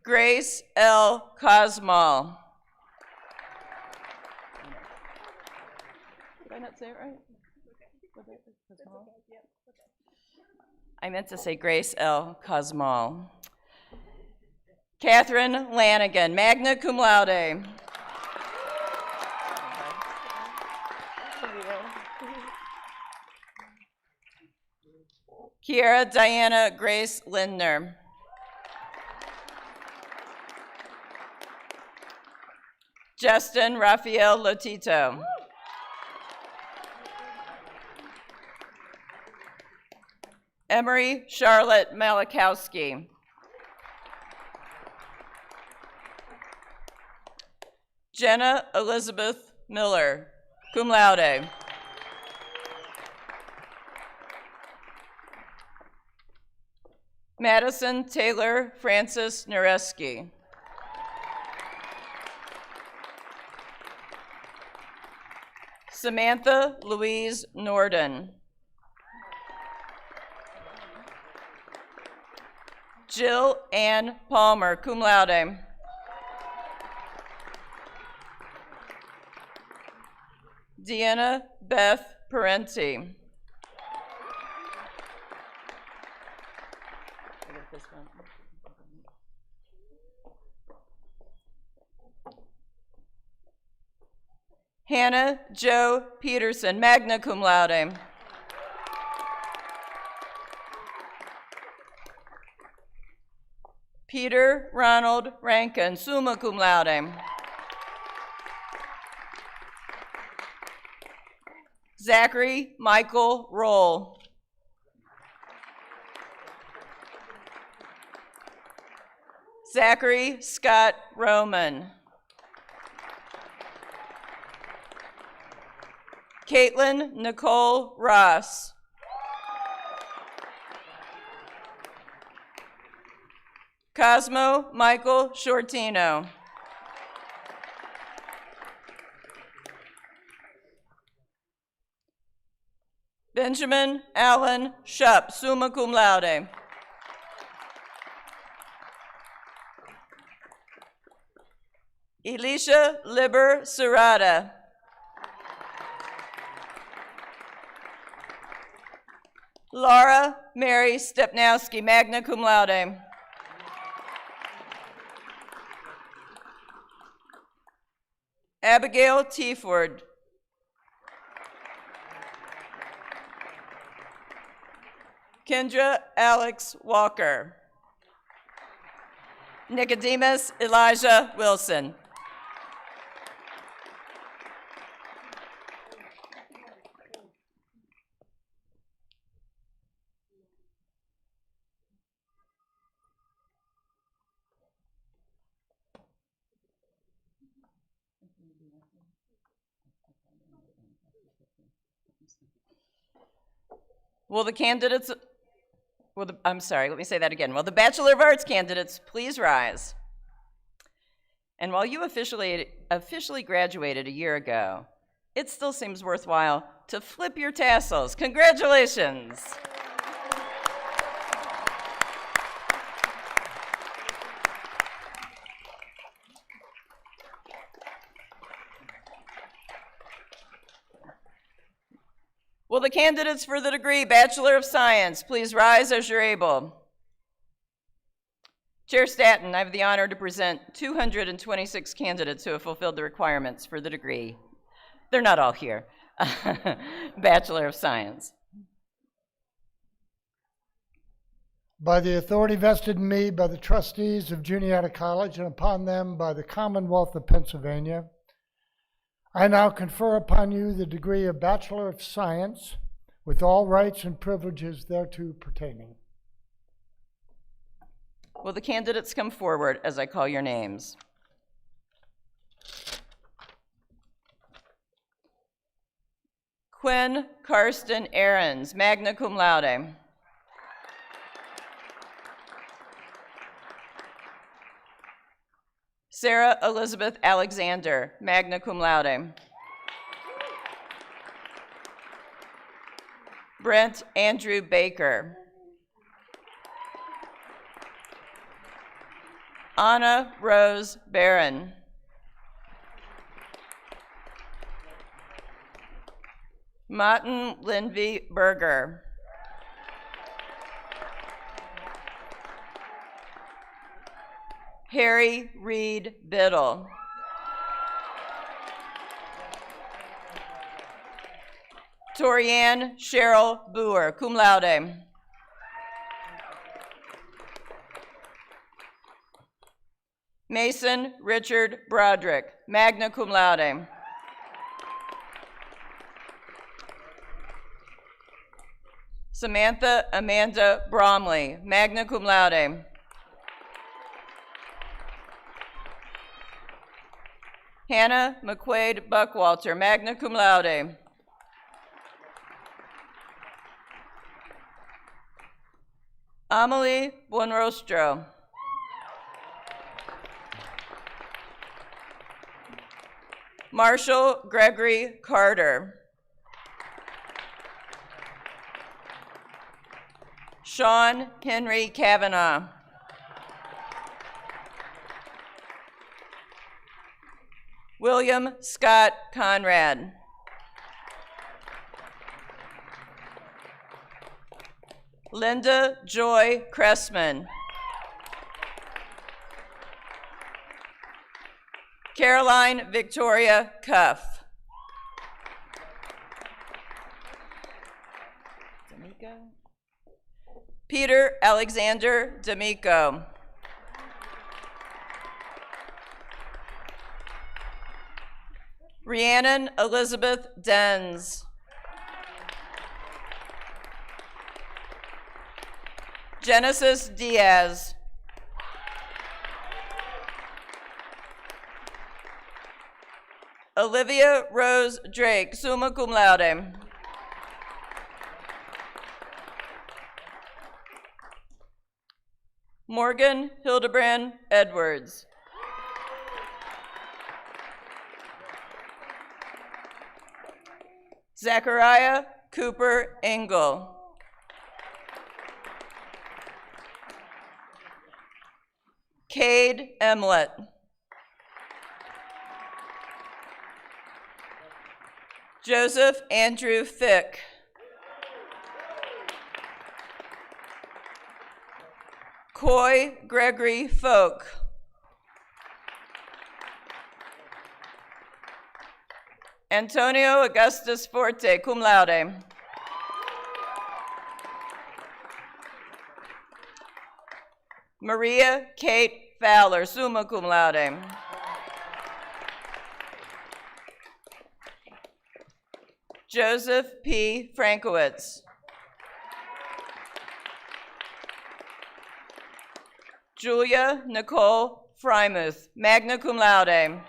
Grace L. Cosmal. Did I not say it right? I meant to say Grace L. Cosmal. Catherine Lanigan, magna cum laude. Kiara Diana Grace Lindner. Justin Rafael Lotito. Emery Charlotte Malakowski. Jenna Elizabeth Miller, cum laude. Madison Taylor Francis Nareski. Samantha Louise Norden. Jill Ann Palmer, cum laude. Deanna Beth Parenti. Hannah Jo Peterson, magna cum laude. Peter Ronald Rankin, summa cum laude. Zachary Michael Roll. Zachary Scott Roman. Caitlin Nicole Ross. Cosmo Michael Shortino. Benjamin Allen Shupp, summa cum laude. Elisha Liber Serrata. Laura Mary Stepnowski, magna cum laude. Abigail Teaford. Kendra Alex Walker. Nicodemus Elijah Wilson. Will the candidates, let me say that again. Will the Bachelor of Arts candidates please rise? And while you officially graduated a year ago, it still seems worthwhile to flip your tassels. Congratulations. Will the candidates for the degree Bachelor of Science please rise as you're able? Chair Statton, I have the honor to present 226 candidates who have fulfilled the requirements for the degree. They're not all here. Bachelor of Science. By the authority vested in me by the trustees of Juniata College and upon them by the Commonwealth of Pennsylvania, I now confer upon you the degree of Bachelor of Science with all rights and privileges thereto pertaining. Will the candidates come forward as I call your names? Quinn Karsten Ahrens, magna cum laude. Sarah Elizabeth Alexander, magna cum laude. Brent Andrew Baker. Anna Rose Barron. Martin Linvey Berger. Harry Reed Biddle. Torianne Cheryl Boer, cum laude. Mason Richard Broderick, magna cum laude. Samantha Amanda Bromley, magna cum laude. Hannah McQuaid Buckwalter, magna cum laude. Amelie Buonrostro. Marshall Gregory Carter. Sean Henry Kavanaugh. William Scott Conrad. Linda Joy Cressman. Caroline Victoria Cuff. Peter Alexander D'Amico. Rhiannon Elizabeth Denz. Genesis Diaz. Olivia Rose Drake, summa cum laude. Morgan Hildebrand Edwards. Zachariah Cooper Engel. Cade Emlet. Joseph Andrew Fick. Coy Gregory Folk. Antonio Augustus Forte, cum laude. Maria Kate Fowler, summa cum laude. Joseph P. Frankowitz. Julia Nicole Frymuth, magna cum laude.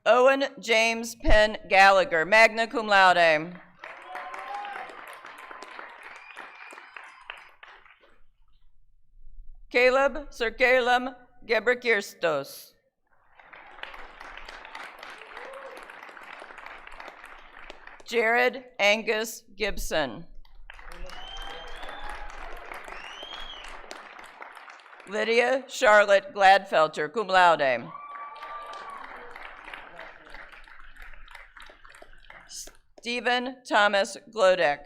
Owen James Penn Gallagher, magna cum laude. Caleb Sir Caleb Gebrekirstos. Jared Angus Gibson. Lydia Charlotte Gladfelter, cum laude. Stephen Thomas Glodek.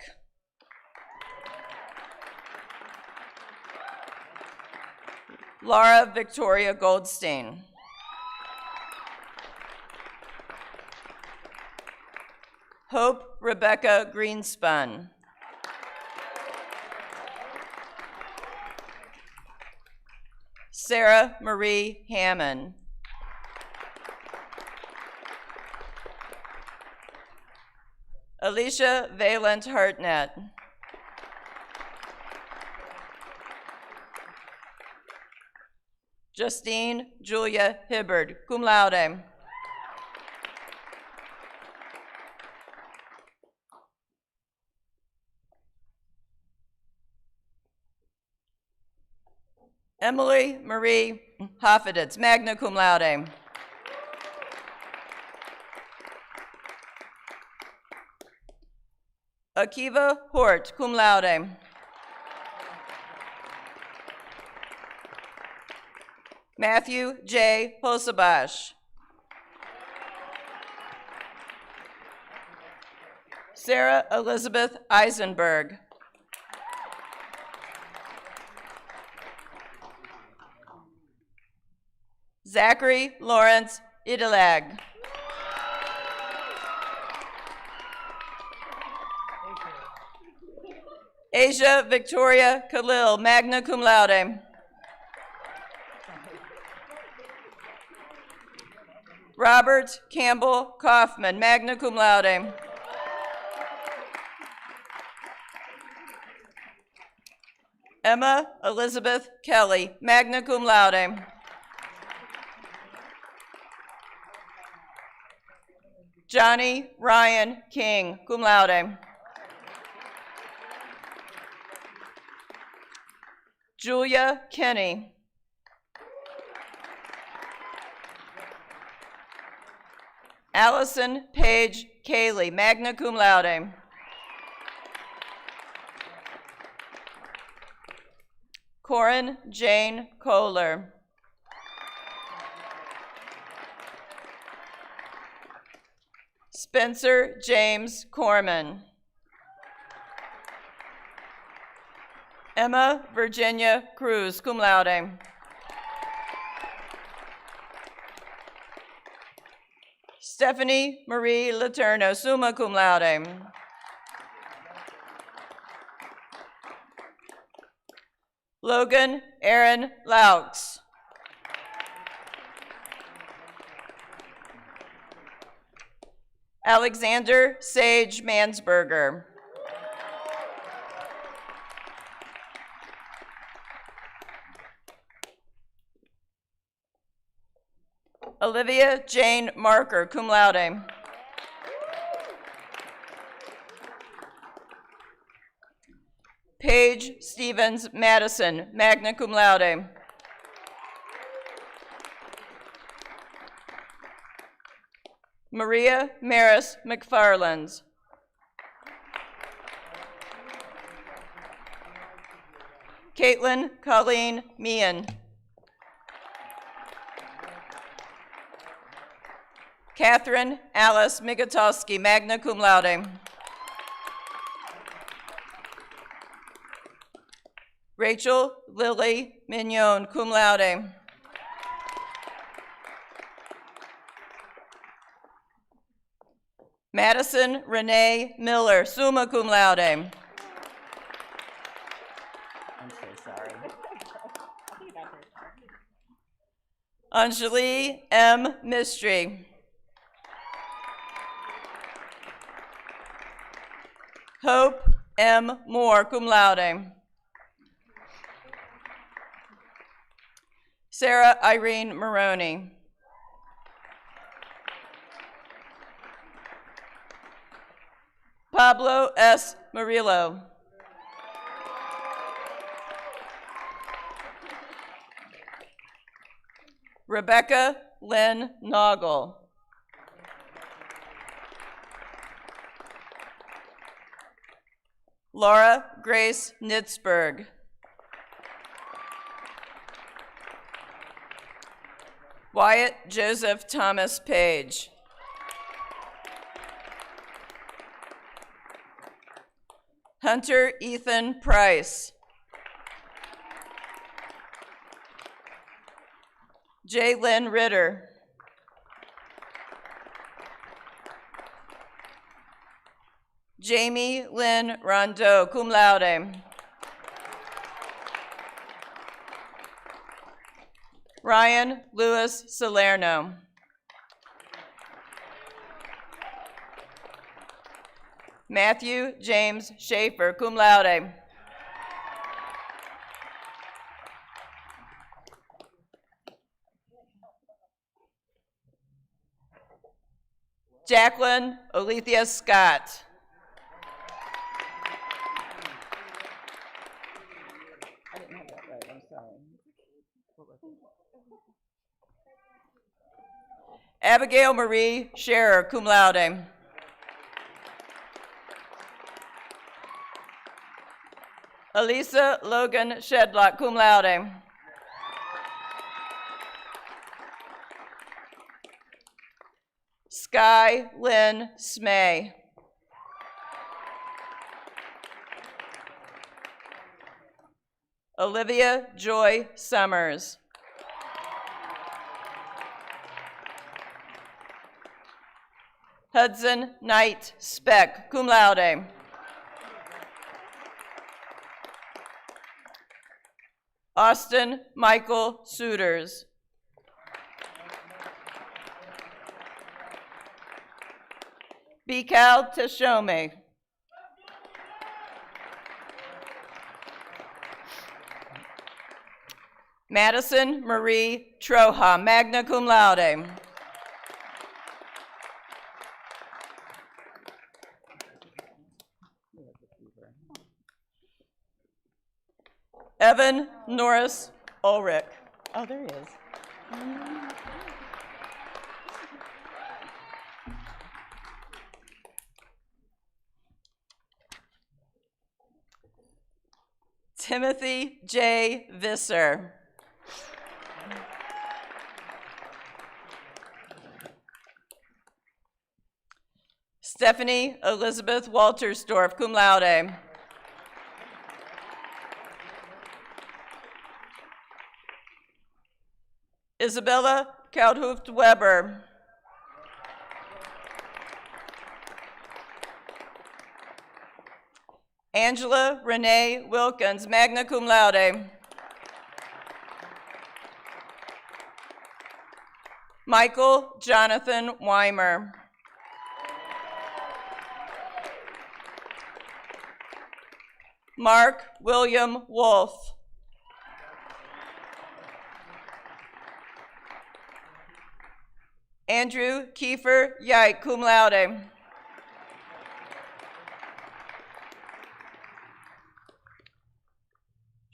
Laura Victoria Goldstein. Hope Rebecca Greenspun. Sarah Marie Hammond. Alicia Valent Hartnett. Justine Julia Hibbard, cum laude. Emily Marie Hoffeditz, magna cum laude. Akiva Hort, cum laude. Matthew J. Hosabash. Sarah Elizabeth Eisenberg. Zachary Lawrence Idalag. Asia Victoria Khalil, magna cum laude. Robert Campbell Kaufman, magna cum laude. Emma Elizabeth Kelly, magna cum laude. Johnny Ryan King, cum laude. Julia Kenny. Allison Paige Cayley, magna cum laude. Corin Jane Kohler. Spencer James Corman. Emma Virginia Cruz, cum laude. Stephanie Marie Letourneau, summa cum laude. Logan Aaron Laux. Alexander Sage Mansberger. Olivia Jane Marker, cum laude. Paige Stevens Madison, magna cum laude. Maria Maris McFarlands. Caitlin Colleen Meehan. Catherine Alice Migatowski, magna cum laude. Rachel Lily Mignon, cum laude. Madison Renee Miller, summa cum laude. I'm so sorry. Anjali M. Mistry. Hope M. Moore, cum laude. Sarah Irene Maroney. Pablo S. Murillo. Rebecca Lynn Noggle. Laura Grace Nitzberg. Wyatt Joseph Thomas Page. Hunter Ethan Price. Jalen Ritter. Jamie Lynn Rondeau, cum laude. Ryan Louis Salerno. Matthew James Schaefer, cum laude. Jacqueline Olethea Scott. I didn't have that right, I'm sorry. Abigail Marie Scherer, cum laude. Elisa Logan Shedlock, cum laude. Sky Lynn Smay. Olivia Joy Summers. Hudson Knight Speck, cum laude. Austin Michael Suiters. Bikal Teshome. Madison Marie Troja, magna cum laude. Evan Norris Ulrich. Oh, there he is. Timothy J. Visser. Stephanie Elizabeth Waltersdorf, cum laude. Isabella Kauthuft Weber. Angela Renee Wilkins, magna cum laude. Michael Jonathan Weimer. Mark William Wolf. Andrew Kiefer Yike, cum laude.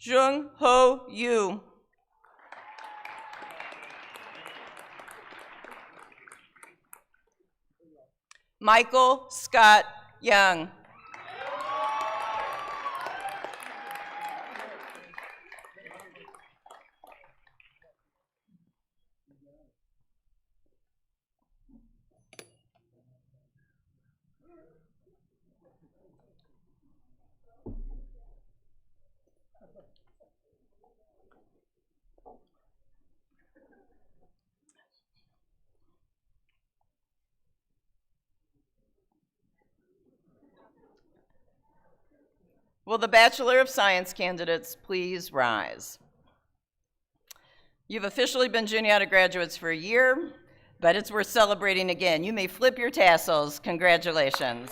Jung Ho Yu. Michael Scott Young. Will the Bachelor of Science candidates please rise? You've officially been Juniata graduates for a year, but it's worth celebrating again. You may flip your tassels. Congratulations.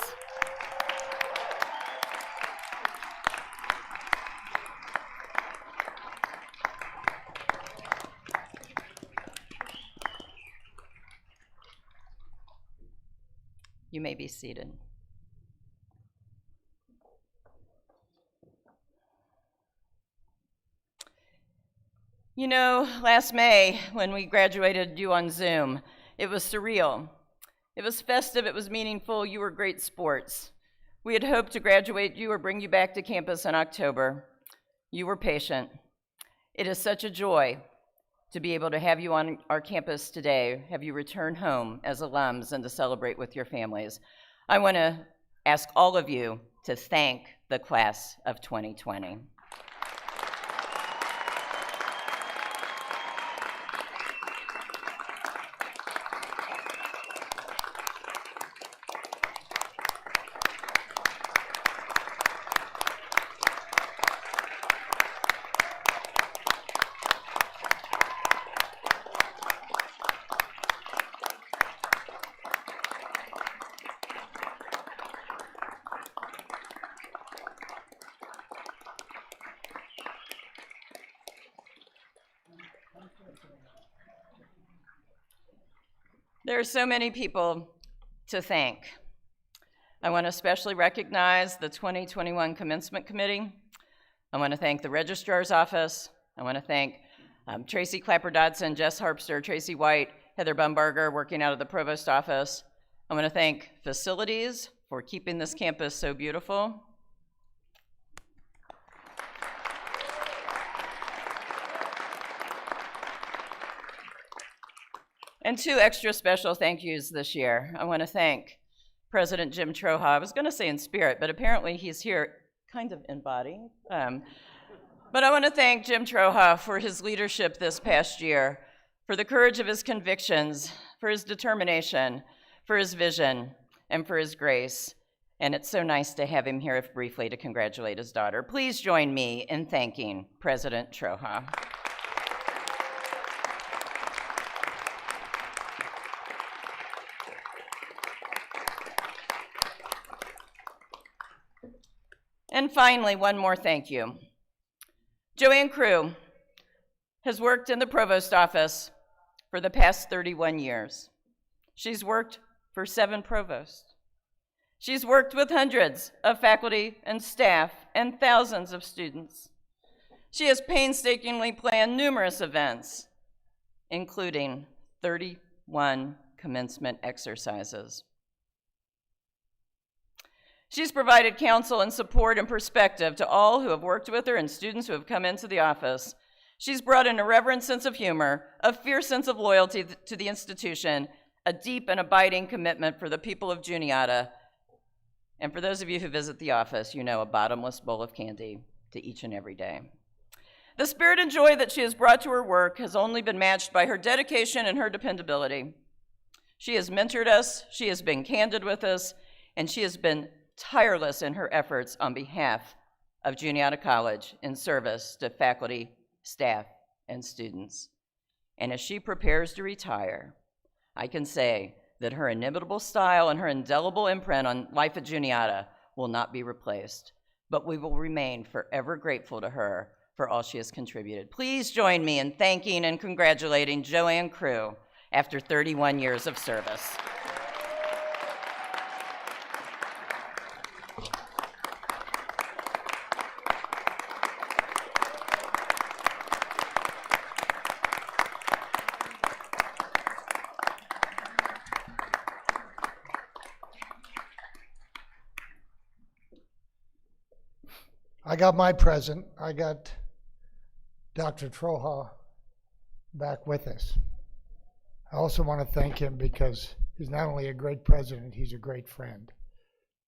You may be seated. You know, last May, when we graduated you on Zoom, it was surreal. It was festive, it was meaningful, you were great sports. We had hoped to graduate you or bring you back to campus in October. You were patient. It is such a joy to be able to have you on our campus today, have you return home as alums and to celebrate with your families. I want to ask all of you to thank the class of 2020. There are so many people to thank. I want to especially recognize the 2021 Commencement Committee. I want to thank the Registrar's Office. I want to thank Tracy Clapper-Dodson, Jess Harpster, Tracy White, Heather Bumbarger working out of the Provost Office. I want to thank facilities for keeping this campus so beautiful. And two extra special thank yous this year. I want to thank President Jim Troha. I was going to say in spirit, but apparently he's here kind of in body. But I want to thank Jim Troha for his leadership this past year, for the courage of his convictions, for his determination, for his vision, and for his grace. And it's so nice to have him here briefly to congratulate his daughter. Please join me in thanking President Troha. And finally, one more thank you. Joanne Crew has worked in the Provost Office for the past 31 years. She's worked for 7 provosts. She's worked with hundreds of faculty and staff and thousands of students. She has painstakingly planned numerous events, including 31 commencement exercises. She's provided counsel and support and perspective to all who have worked with her and students who have come into the office. She's brought an irreverent sense of humor, a fierce sense of loyalty to the institution, a deep and abiding commitment for the people of Juniata, and for those of you who visit the office, you know, a bottomless bowl of candy to each and every day. The spirit and joy that she has brought to her work has only been matched by her dedication and her dependability. She has mentored us, she has been candid with us, and she has been tireless in her efforts on behalf of Juniata College in service to faculty, staff, and students. And as she prepares to retire, I can say that her inimitable style and her indelible imprint on life at Juniata will not be replaced, but we will remain forever grateful to her for all she has contributed. Please join me in thanking and congratulating Joanne Crew after 31 years of service. I got my present. I got Dr. Troha back with us. I also want to thank him because he's not only a great president, he's a great friend.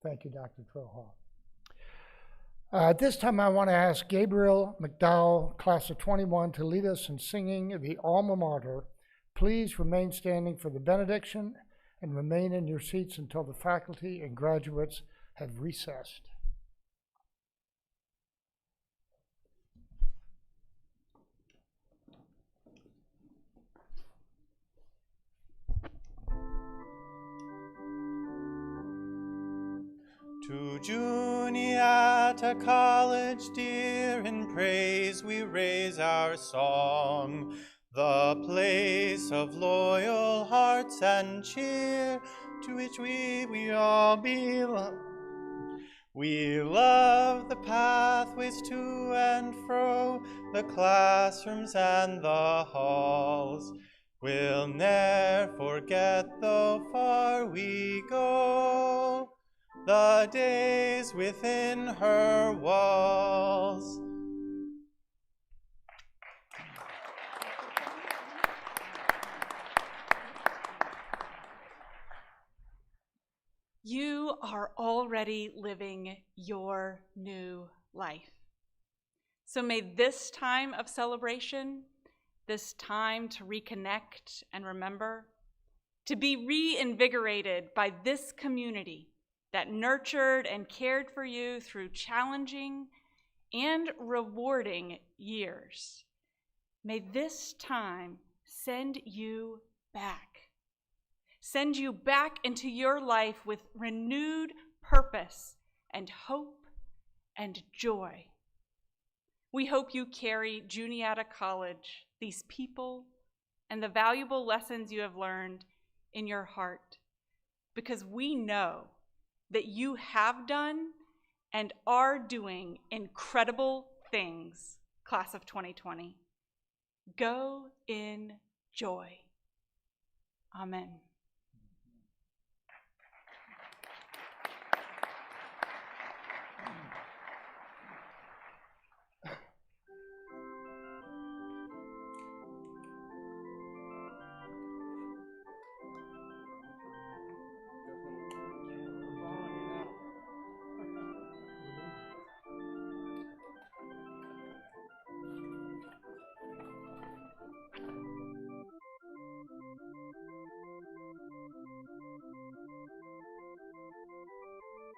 Thank you, Dr. Troha. At this time, I want to ask Gabriel McDowell, class of 21, to lead us in singing the Alma Mater. Please remain standing for the benediction and remain in your seats until the faculty and graduates have recessed. To Juniata College, dear, in praise we raise our song, the place of loyal hearts and cheer, to which we all belong. We love the pathways to and fro, the classrooms and the halls. We'll ne'er forget though far we go, the days within her walls. You are already living your new life. So may this time of celebration, this time to reconnect and remember, to be reinvigorated by this community that nurtured and cared for you through challenging and rewarding years. May this time send you back. Send you back into your life with renewed purpose and hope and joy. We hope you carry Juniata College, these people, and the valuable lessons you have learned in your heart, because we know that you have done and are doing incredible things, class of 2020. Go in joy. Amen.